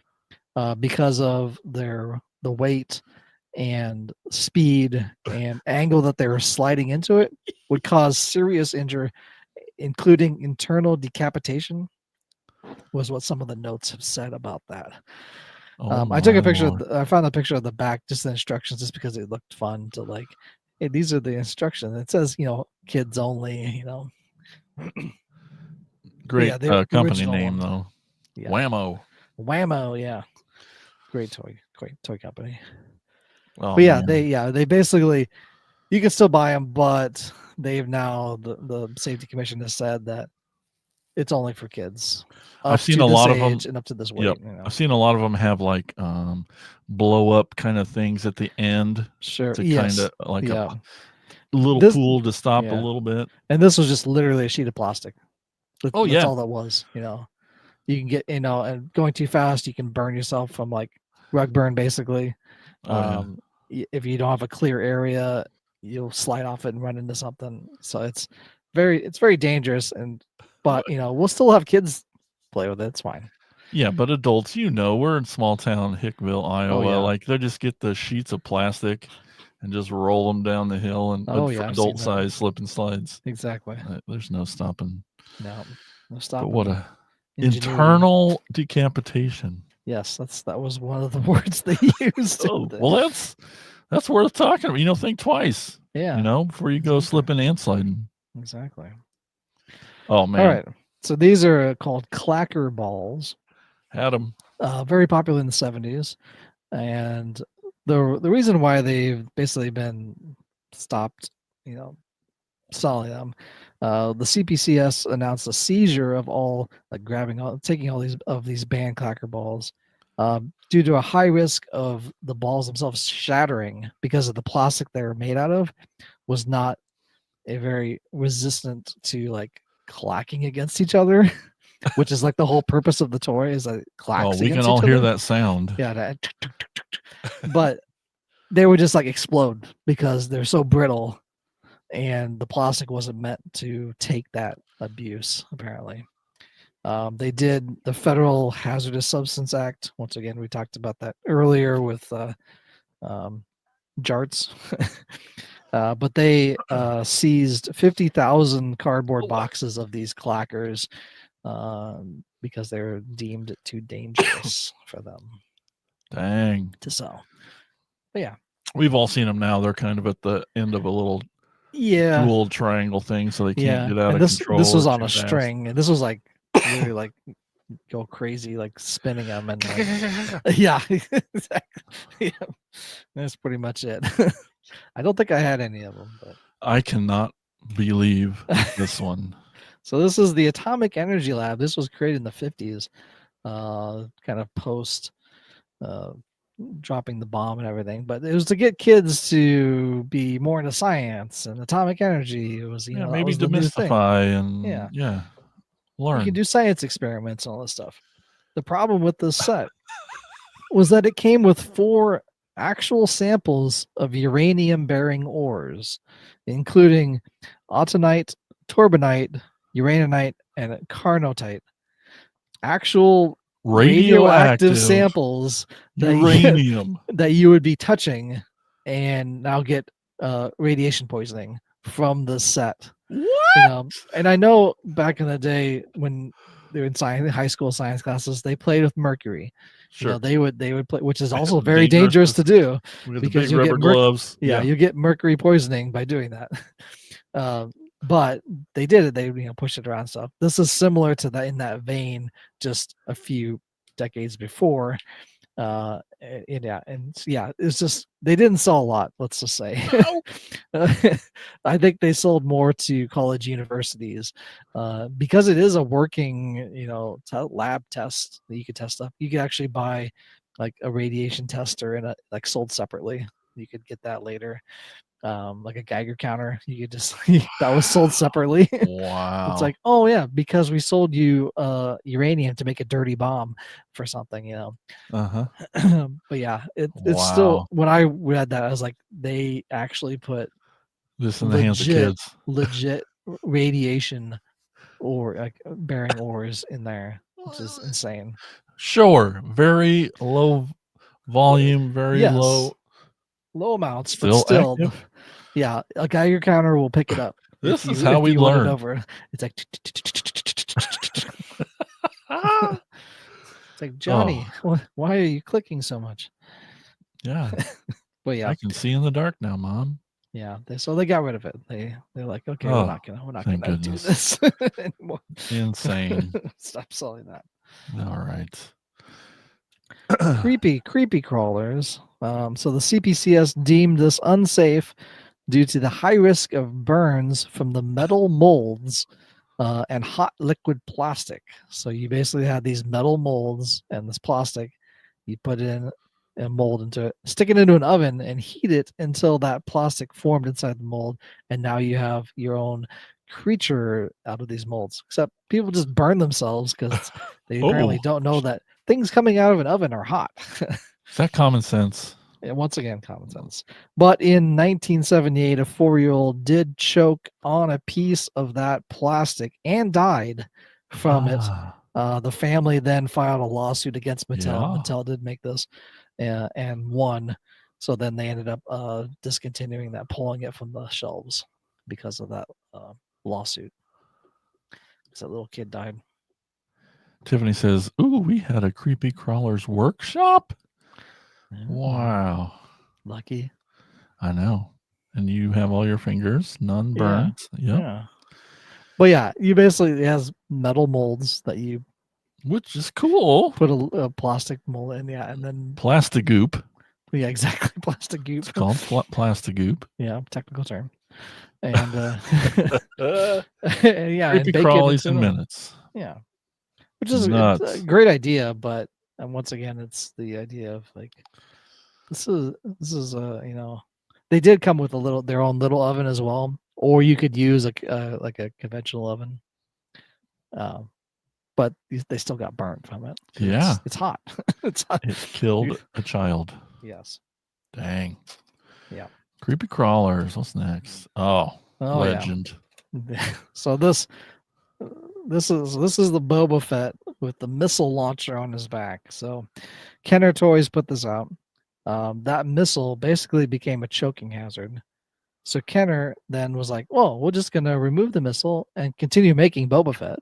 because of the weight and speed and angle that they were sliding into it, would cause serious injury, including internal decapitation, was what some of the notes have said about that. Oh, I took a my picture. Lord. I found a picture of the back, just the instructions, just because it looked fun to like. Hey, these are the instructions. It says, kids only. Great yeah, the company original name one. though. Yeah. Whammo. Whammo, yeah, great toy company. Oh, But yeah, man. they basically, you can still buy them, but they've now the safety commission has said that it's only for kids. I've seen a lot of them and up to this weight. Yep. I've seen a lot of them have like blow up kind of things at the end Sure. to Yes. kind of like Yeah. a little This- pool to stop a yeah. little bit. And this was just literally a sheet of plastic. Oh, That's yeah. all that was. You can get and going too fast, you can burn yourself from like rug burn, basically. Oh, If you don't have a clear area, you'll slide off it and run into something. So it's very dangerous. But we'll still have kids play with it. It's fine. yeah, but adults, we're in small town Hickville, Iowa. yeah. Like they just get the sheets of plastic and just roll them down the hill and Oh, for yeah, I've seen adult that. size slip and slides. Exactly. There's no stopping. No But stopping. what a Ingenuity. internal decapitation. Yes, that was one of the words they used. Oh, well, that's worth talking about. Think twice. Yeah. Before you go Exactly. slipping and sliding. Exactly. Oh man. All right. So these are called clacker balls. Had them. Very popular in the 70s. And the reason why they've basically been stopped, selling them, the CPCS announced a seizure of taking all these banned clacker balls due to a high risk of the balls themselves shattering because of the plastic they were made out of was not a very resistant to like clacking against each other, which is like the whole purpose of the toy is that it clacks. Oh, we can against all each hear other. that sound. Yeah, but they would just like explode because they're so brittle and the plastic wasn't meant to take that abuse, apparently. They did the Federal Hazardous Substance Act. Once again, we talked about that earlier with JARTs. But they seized 50,000 cardboard boxes of these clackers because they were deemed too dangerous for them Dang. to sell. But yeah. We've all seen them now. They're kind of at the end of a little dual triangle thing, so they can't get out and of control. This was on a string, and this was like really like go crazy, like spinning them, and yeah, exactly. Yeah. That's pretty much it. I don't think I had any of them, but I cannot believe this one. So this is the Atomic Energy Lab. This was created in the 50s, kind of post dropping the bomb and everything. But it was to get kids to be more into science and atomic energy. It was, maybe that was the new thing. demystify and learn. You can do science experiments and all this stuff. The problem with this set was that it came with 4 actual samples of uranium-bearing ores, including autunite, torbanite, uraninite, and carnotite. Actual radioactive samples uranium that you would be touching and now get radiation poisoning from the set. What? And I know back in the day when they were in high school science classes, they played with mercury. Sure. They would play, which is also very dangerous to do because you get gloves. You get mercury poisoning by doing that. But they did it. They pushed it around stuff. This is similar to that in that vein, just a few decades before. It's just they didn't sell a lot. Let's just say. I think they sold more to college universities because it is a working, lab test that you could test stuff. You could actually buy like a radiation tester and like sold separately. You could get that later. Like a Geiger counter, you could just that was sold separately. Wow. It's like, oh yeah, because we sold you uranium to make a dirty bomb for something, Uh-huh. But yeah, it's still, when I read that, I was like, they actually put this in the hands of kids. Legit radiation or like bearing ores in there, which is insane. Sure, very low volume, very low amounts, but still active. Yeah, a Geiger counter will pick it up. This is how we learn. It's like it's like, Johnny, why are you clicking so much? Yeah. But yeah, I can see in the dark now, Mom. Yeah, they got rid of it. They're like, okay, we're not gonna do this anymore. Insane. Stop selling that. All right. Creepy crawlers. So the CPCS deemed this unsafe due to the high risk of burns from the metal molds and hot liquid plastic. So you basically had these metal molds and this plastic. You put it in a mold into it, stick it into an oven, and heat it until that plastic formed inside the mold. And now you have your own creature out of these molds. Except people just burn themselves because they apparently don't know that things coming out of an oven are hot. Is that common sense? And once again, common sense. But in 1978, a 4-year-old did choke on a piece of that plastic and died from it. The family then filed a lawsuit against Mattel. Yeah. Mattel did make this and won. So then they ended up discontinuing that, pulling it from the shelves because of that lawsuit. Because that little kid died. Tiffany says, "Ooh, we had a creepy crawlers workshop." Wow. Lucky. I know. And you have all your fingers, none burnt. Yep. Yeah. But yeah, you basically, it has metal molds that you, which is cool. Put a plastic mold in, and then Plastigoop. Yeah, exactly. Plastigoop. It's called Plastigoop. Yeah, technical term. And creepy crawlies in minutes. Yeah. Which is a great idea, but once again, it's the idea of like this is they did come with their own little oven as well, or you could use like a conventional oven, but they still got burnt from it. Yeah, it's hot. It's hot. It killed a child. Yes. Dang. Yeah. Creepy crawlers. What's next? Oh, Oh Legend. yeah. So this is the Boba Fett with the missile launcher on his back. So Kenner Toys put this out. That missile basically became a choking hazard. So Kenner then was like, "Well, we're just gonna remove the missile and continue making Boba Fett,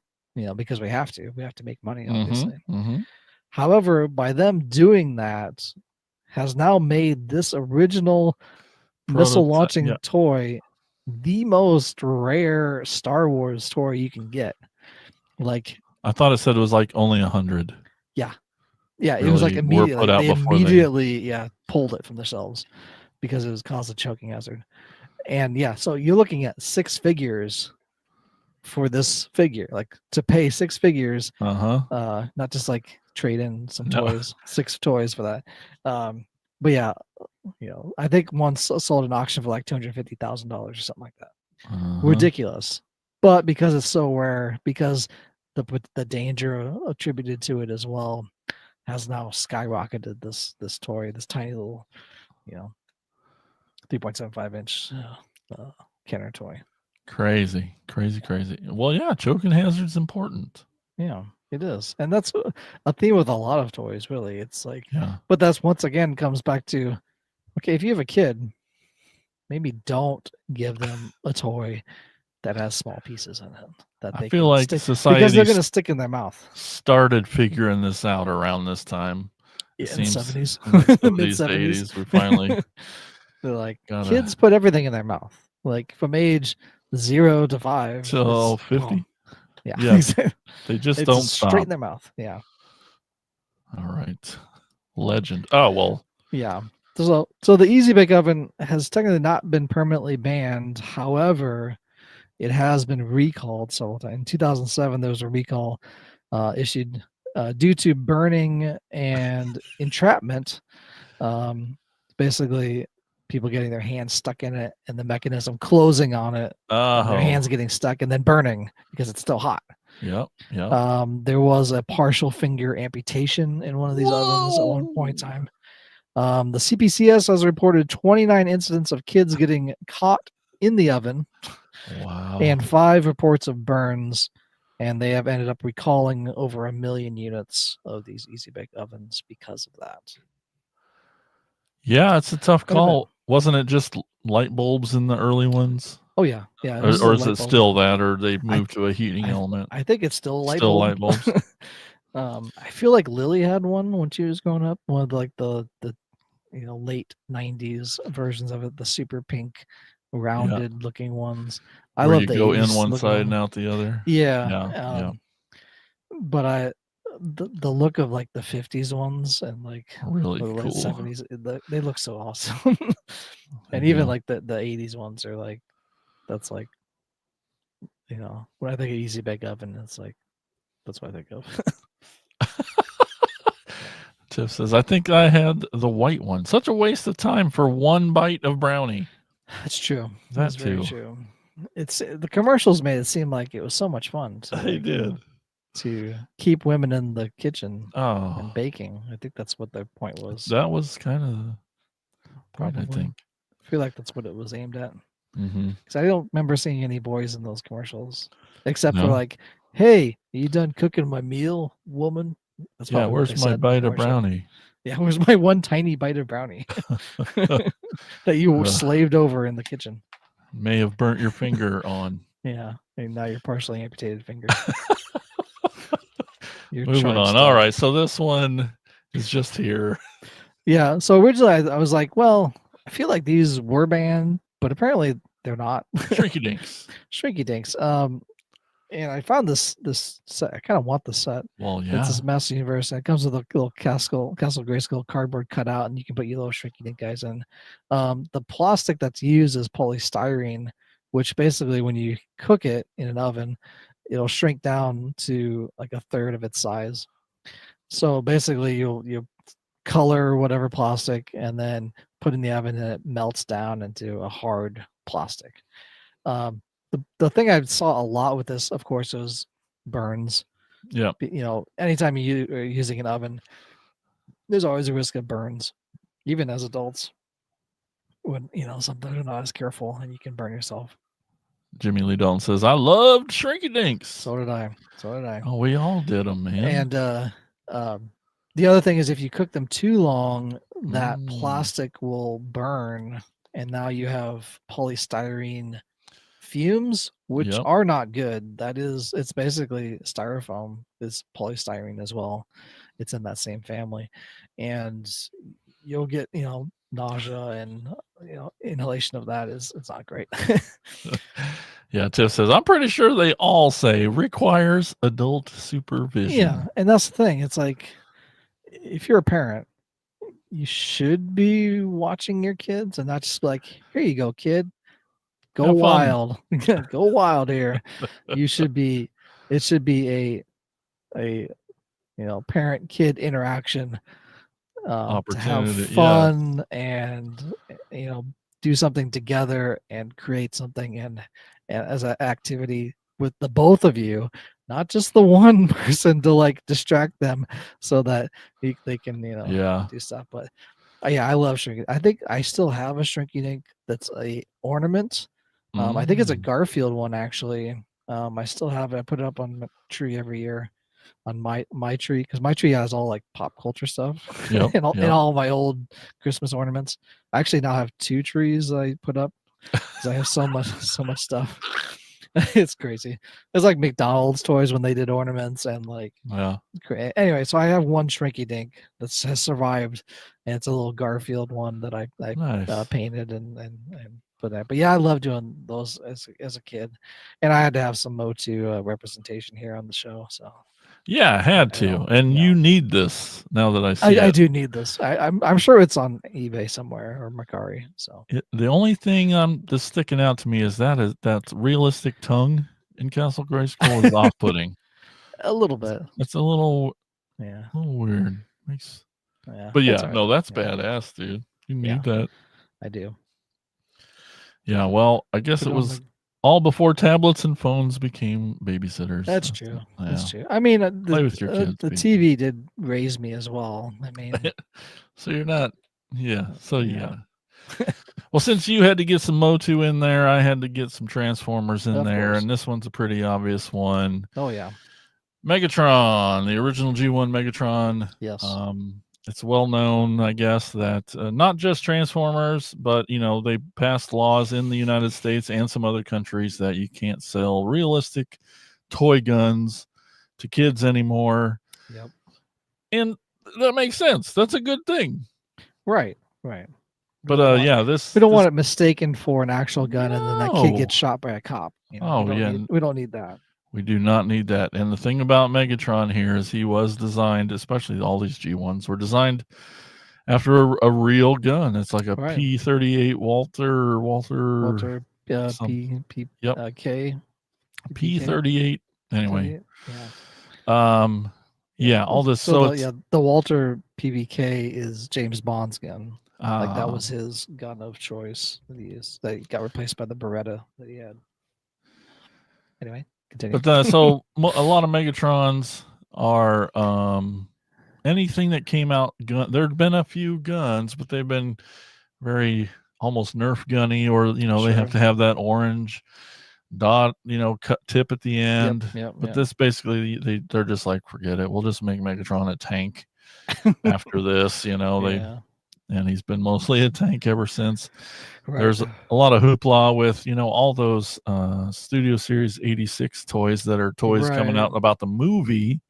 because we have to. We have to make money, obviously." However, by them doing that, has now made this original missile launching toy the most rare Star Wars toy you can get. Like, I thought it said it was like only 100. yeah, it was like Really were immediately. put out They before immediately pulled it from the shelves because it was caused a choking hazard. And yeah, so you're looking at 6 figures for this figure, like to pay 6 figures, not just like trade in some toys, 6 toys for that. But yeah, I think one sold an auction for like $250,000 or something like that. Ridiculous. But because it's so rare, because the danger attributed to it as well has now skyrocketed this toy, this tiny little 3.75 inch Kenner toy. Crazy. Well, yeah, choking hazard's important. Yeah, it is. And that's a theme with a lot of toys, really. It's like, Yeah. but that's once again comes back to, okay, if you have a kid, maybe don't give them a toy that has small pieces in it that I they feel can like stick, society because they're going to stick in their mouth. Started figuring this out around this time. In It the seems 70s, in the mid 70s to 70s. 80s, we finally They're like, gotta, kids put everything in their mouth, like from age 0 to 5 till 50. Yeah, Yes, they just it's don't straight stop. in their mouth. Yeah. All right, legend. Oh well. Yeah. So the Easy Bake Oven has technically not been permanently banned. However, it has been recalled several times. In 2007, there was a recall issued due to burning and entrapment. Basically, people getting their hands stuck in it and the mechanism closing on it, and their hands getting stuck and then burning because it's still hot. Yep. There was a partial finger amputation in one of these ovens at one point in time. The CPCS has reported 29 incidents of kids getting caught in the oven. Wow. And 5 reports of burns, and they have ended up recalling over 1 million units of these Easy Bake ovens because of that. Yeah, it's a tough call. Wasn't it just light bulbs in the early ones? Oh yeah. Or is it still that, or they moved to a heating element? I think it's still light bulbs. I feel like Lily had one when she was growing up. One of like the late 90s versions of it, the super pink, rounded looking ones. I love the go 80s in one side and out the other. Yeah. But the look of like the 50s ones and like really the late cool 70s, they look so awesome. And even like the 80s ones are like, that's like, when I think of Easy Bake Oven, it's like, that's what I think of. Tiff says, I think I had the white one. Such a waste of time for one bite of brownie. That's true. That's very true. It's the commercials made it seem like it was so much fun. They did. To keep women in the kitchen Oh, and baking. I think that's what their point was. That was kind of the point, I think. I feel like that's what it was aimed at. Mm-hmm. Because I don't remember seeing any boys in those commercials, except for like, "Hey, are you done cooking my meal, woman?" That's where's my bite of brownie? Yeah, where's my one tiny bite of brownie that you slaved over in the kitchen? May have burnt your finger on. Yeah, and now you're partially amputated finger. Moving on. All right, so this one is just here. Yeah, so originally I was like, well, I feel like these were banned, but apparently they're not. Shrinky dinks. Shrinky dinks. And I found this set. I kind of want the set. Well, yeah. It's this Master Universe. And it comes with a little Castle Grayskull cardboard cutout, and you can put your little Shrinky Dink guys in. The plastic that's used is polystyrene, which basically when you cook it in an oven, it'll shrink down to like a third of its size. So basically you'll color whatever plastic and then put in the oven, and it melts down into a hard plastic. The thing I saw a lot with this, of course, was burns. Yeah. Anytime you are using an oven, there's always a risk of burns, even as adults. When something you're not as careful, and you can burn yourself. Jimmy Lee Dalton says, I loved Shrinky Dinks. So did I. So did I. Oh, we all did them, man. And the other thing is, if you cook them too long, that Mm. plastic will burn, and now you have polystyrene fumes, which Yep. are not good. It's basically styrofoam. It's polystyrene as well. It's in that same family, and you'll get nausea and inhalation of that it's not great. Yeah, Tiff says, I'm pretty sure they all say requires adult supervision. Yeah, and that's the thing. It's like, if you're a parent, you should be watching your kids and not just like, here you go, kid, go Have fun. wild. Go wild here. It should be a parent kid interaction, to have Opportunity, fun and do something together and create something and as an activity with the both of you, not just the one person to like distract them so that they can Yeah. do stuff. But yeah, I love shrinky. I think I still have a Shrinky Dink that's a ornament. I think it's a Garfield one actually. I still have it. I put it up on the tree every year on my tree, because my tree has all like pop culture stuff. Yep, and yep. all my old Christmas ornaments. I actually now have 2 trees I put up because I have so much stuff. It's crazy. It's like McDonald's toys when they did ornaments and like. Yeah. Anyway, so I have one Shrinky Dink that has survived, and it's a little Garfield one that I Nice. painted and put that. But yeah, I love doing those as a kid, and I had to have some Motu representation here on the show. So Yeah, I had to. And you need this now that I see I it. do need this. I'm sure it's on eBay somewhere or Mercari. So The only thing that's sticking out to me is that realistic tongue in Castle Grayskull is off-putting. A little bit. It's a little weird. But yeah, no, that's badass, dude. You need that. I do. Yeah, well, I guess it was all before tablets and phones became babysitters. That's true. Yeah. That's true. I mean, Play with your kids, the TV did raise me as well. I mean, so you're not, So yeah. Well, since you had to get some Motu in there, I had to get some Transformers in there, and this one's a pretty obvious one. Oh yeah, Megatron, the original G1 Megatron. Yes. It's well known, I guess, that not just Transformers, but they passed laws in the United States and some other countries that you can't sell realistic toy guns to kids anymore. Yep. And that makes sense. That's a good thing. Right. But we don't want it mistaken for an actual gun, and then that kid gets shot by a cop. We don't need that. We do not need that. And the thing about Megatron here is he was designed, especially all these G1s were designed after a real gun. It's like a P-38 Walter K P-38. Anyway. Yeah. All this. The Walter PBK is James Bond's gun. Like that was his gun of choice that he used. That got replaced by the Beretta that he had. Anyway, continue. But so a lot of Megatrons are anything that came out. There'd been a few guns, but they've been very almost Nerf gunny, or they have to have that orange dot, cut tip at the end. But this basically they're just like, forget it. We'll just make Megatron a tank after this. And he's been mostly a tank ever since. Right. There's a lot of hoopla with, all those Studio Series 86 toys that are toys coming out about the movie.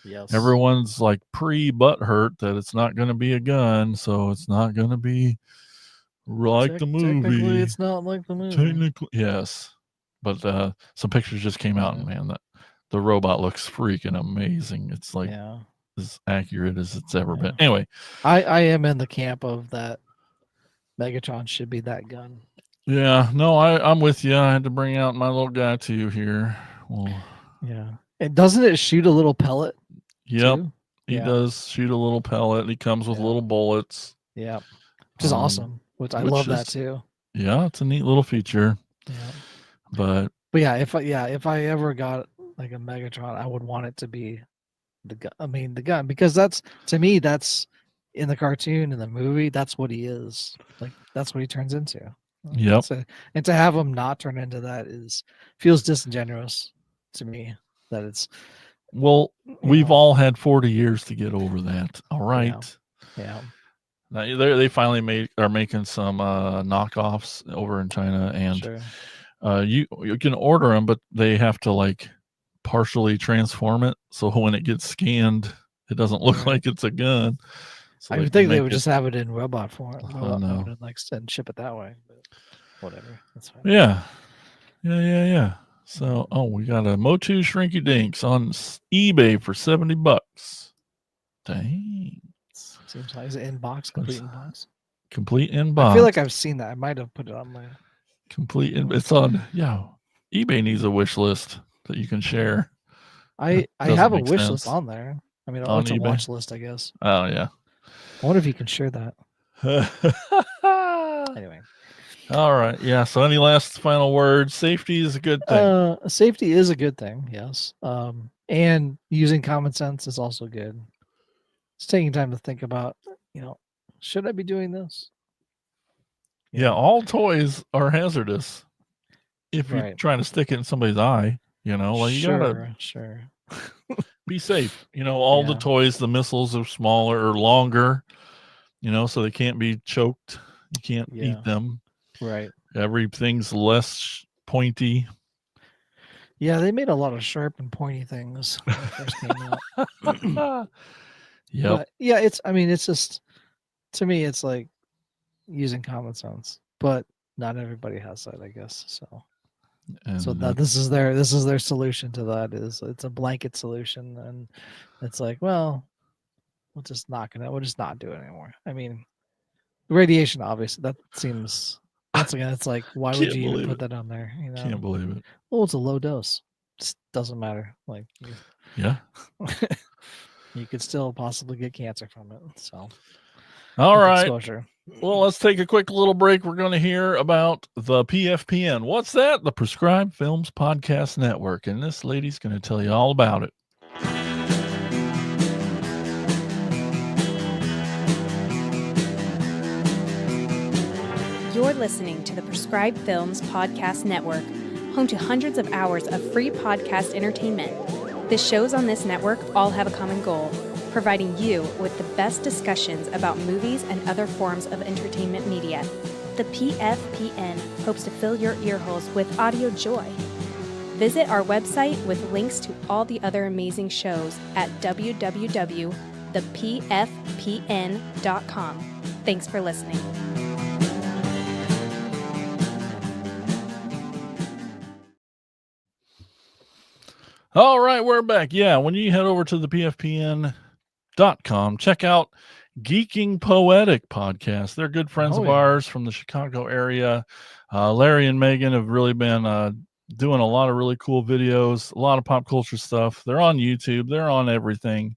Yes. Everyone's like pre-butthurt that it's not going to be a gun, so it's not going to be like the movie. Technically, it's not like the movie. Technically, yes. But some pictures just came out, and man, the robot looks freaking amazing. It's like as accurate as it's ever been. Anyway, I am in the camp of that. Megatron should be that gun. Yeah, no, I'm with you. I had to bring out my little guy too here. Well, yeah, and doesn't it shoot a little pellet? Yep, he does shoot a little pellet. He comes with little bullets. Yeah, which is awesome. I love that too. Yeah, it's a neat little feature. Yeah, but yeah, if I ever got like a Megatron, I would want it to be the gun. I mean, the gun, because that's, to me, that's in the cartoon, in the movie, that's what he is. Like, that's what he turns into. Yep. And to have them not turn into that feels disingenuous to me. That it's Well, we've all had 40 years to get over that. All right. Yeah. Now, they finally are making some knockoffs over in China, and Sure. you can order them, but they have to like partially transform it, so when it gets scanned, it doesn't look Right. like it's a gun. So I would think they would just have it in robot form, Oh, no. and like and ship it that way. But whatever, that's fine. Yeah. So, we got a Motu Shrinky Dinks on eBay for $70. Dang. Seems like, is it in box, complete in box? Complete in box. I feel like I've seen that. I might have put it on my complete. It's on. Yeah, eBay needs a wish list that you can share. I have a wish list on there. I mean, it's a watch list, I guess. Oh yeah. I wonder if you can share that. Anyway. All right. Yeah. So, any last final words? Safety is a good thing. Safety is a good thing. Yes. And using common sense is also good. It's taking time to think about, should I be doing this? Yeah. All toys are hazardous. If you're trying to stick it in somebody's eye, you gotta be safe. All the toys, the missiles are smaller or longer, so they can't be choked. You can't eat them. Right. Everything's less pointy. Yeah, they made a lot of sharp and pointy things when it first came out. Yep. Yeah, it's just, to me, it's like using common sense, but not everybody has that, I guess. So this is their solution to that. It's a blanket solution, and it's like, well, we'll just not do it anymore. I mean, radiation, obviously, that seems, once again, it's like, why would you even put that on there? Can't believe it. Well, it's a low dose. Just doesn't matter. Like, yeah, you could still possibly get cancer from it. So, all right. Exposure. Well, let's take a quick little break. We're going to hear about the PFPN. What's that? The Prescribed Films Podcast Network. And this lady's going to tell you all about it. You're listening to the Prescribed Films Podcast Network, home to hundreds of hours of free podcast entertainment. The shows on this network all have a common goal: providing you with the best discussions about movies and other forms of entertainment media. The PFPN hopes to fill your earholes with audio joy. Visit our website with links to all the other amazing shows at www.thepfpn.com. Thanks for listening. All right, we're back. Yeah, when you head over to the PFPN.com, check out Geeking Poetic Podcast. They're good friends of ours from the Chicago area. Larry and Megan have really been doing a lot of really cool videos, a lot of pop culture stuff. They're on YouTube. They're on everything.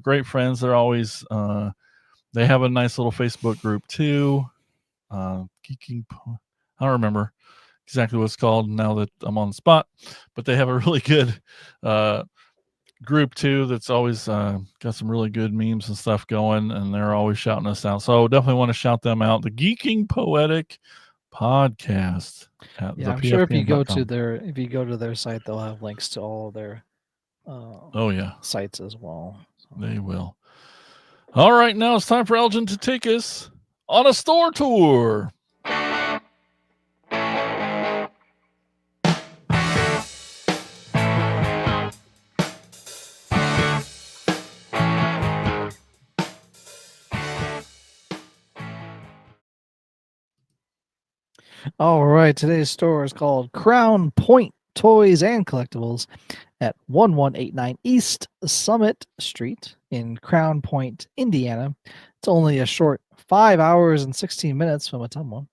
Great friends. They're always, they have a nice little Facebook group too. I don't remember exactly what it's called now that I'm on the spot, but they have a really good group too that's always got some really good memes and stuff going, and they're always shouting us out. So definitely want to shout them out. The Geeking Poetic Podcast. I'm sure if you go to their site, they'll have links to all of their sites as well. So. They will. All right, now it's time for Elgin to take us on a store tour. All right, today's store is called Crown Point Toys and Collectibles at 1189 East Summit Street in Crown Point, Indiana. It's only a short 5 hours and 16 minutes from Ottumwa.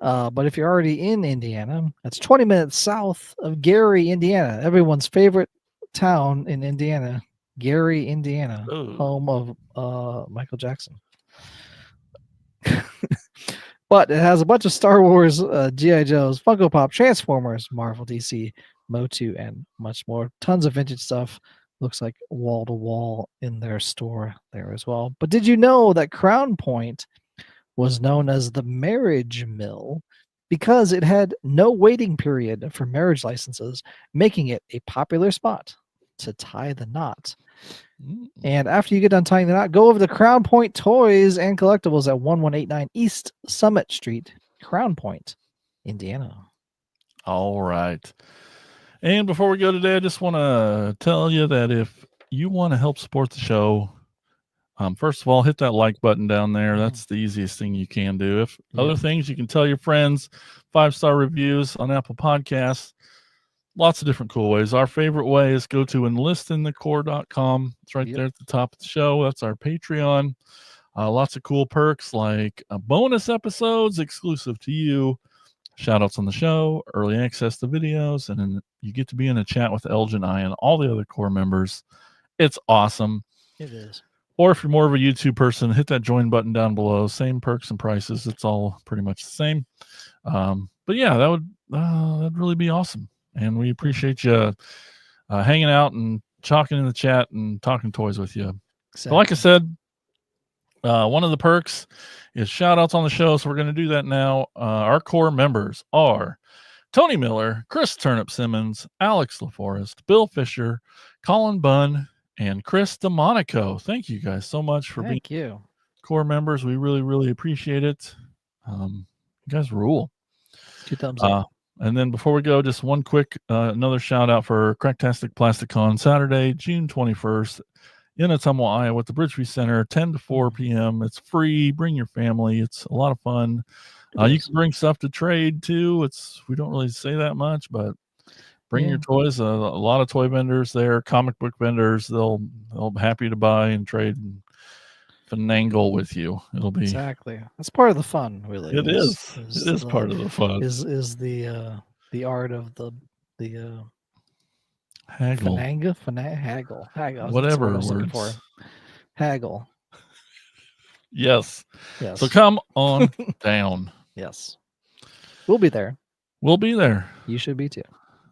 But if you're already in Indiana, that's 20 minutes south of Gary, Indiana. Everyone's favorite town in Indiana, Gary, Indiana, home of Michael Jackson. But it has a bunch of Star Wars, G.I. Joes, Funko Pop, Transformers, Marvel, DC, Motu, and much more. Tons of vintage stuff. Looks like wall to wall in their store there as well. But did you know that Crown Point was known as the marriage mill because it had no waiting period for marriage licenses, making it a popular spot to tie the knot. And after you get done tying the knot, go over to Crown Point Toys and Collectibles at 1189 East Summit Street, Crown Point, Indiana. All right. And before we go today, I just want to tell you that if you want to help support the show, first of all, hit that like button down there. That's the easiest thing you can do. If other things, you can tell your friends, 5-star reviews on Apple Podcasts. Lots of different cool ways. Our favorite way is go to enlistinthecore.com. It's right there at the top of the show. That's our Patreon. Lots of cool perks like bonus episodes exclusive to you, shout outs on the show, early access to videos, and then you get to be in a chat with Elgin, I, and all the other core members. It's awesome. It is. Or if you're more of a YouTube person, hit that join button down below. Same perks and prices. It's all pretty much the same. But yeah, that'd really be awesome. And we appreciate you hanging out and talking in the chat and talking toys with you. Exactly. But like I said, one of the perks is shout outs on the show. So we're going to do that now. Our core members are Tony Miller, Chris Turnip Simmons, Alex LaForest, Bill Fisher, Colin Bunn, and Chris DeMonico. Thank you guys so much for being core members. We really, really appreciate it. You guys rule. 2 thumbs up. And then before we go, just one quick, another shout out for Cracktastic PlasticCon Saturday, June 21st in Ottumwa, Iowa at the Bridgeview Center, 10 to 4 p.m. It's free. Bring your family. It's a lot of fun. You can bring stuff to trade too. We don't really say that much, but bring your toys. A lot of toy vendors there, comic book vendors. They'll be happy to buy and trade and finagle with you. It'll be exactly. That's part of the fun, really. It is. It is part of the fun. Is the art of the haggle. Haggle. Whatever I was looking for. words. Haggle. Yes. Yes. So come on down. Yes. We'll be there. We'll be there. You should be too.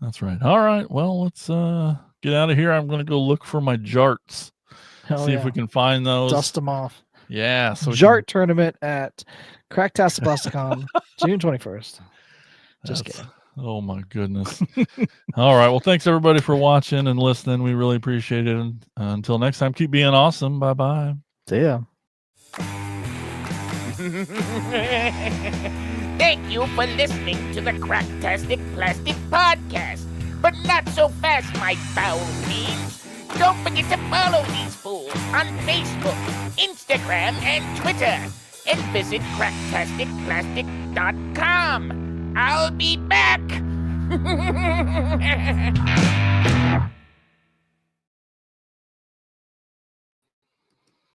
That's right. All right. Well, let's get out of here. I'm going to go look for my jarts. See if we can find those. Dust them off. Yeah. So Jart tournament at Cracktastic PlasticCon, June 21st. Just kidding. Oh my goodness. All right. Well, thanks everybody for watching and listening. We really appreciate it. And until next time, keep being awesome. Bye-bye. See ya. Thank you for listening to the Cracktastic Plastic Podcast. But not so fast, my foul fiends. Don't forget to follow these fools on Facebook, Instagram, and Twitter. And visit cracktasticplastic.com. I'll be back.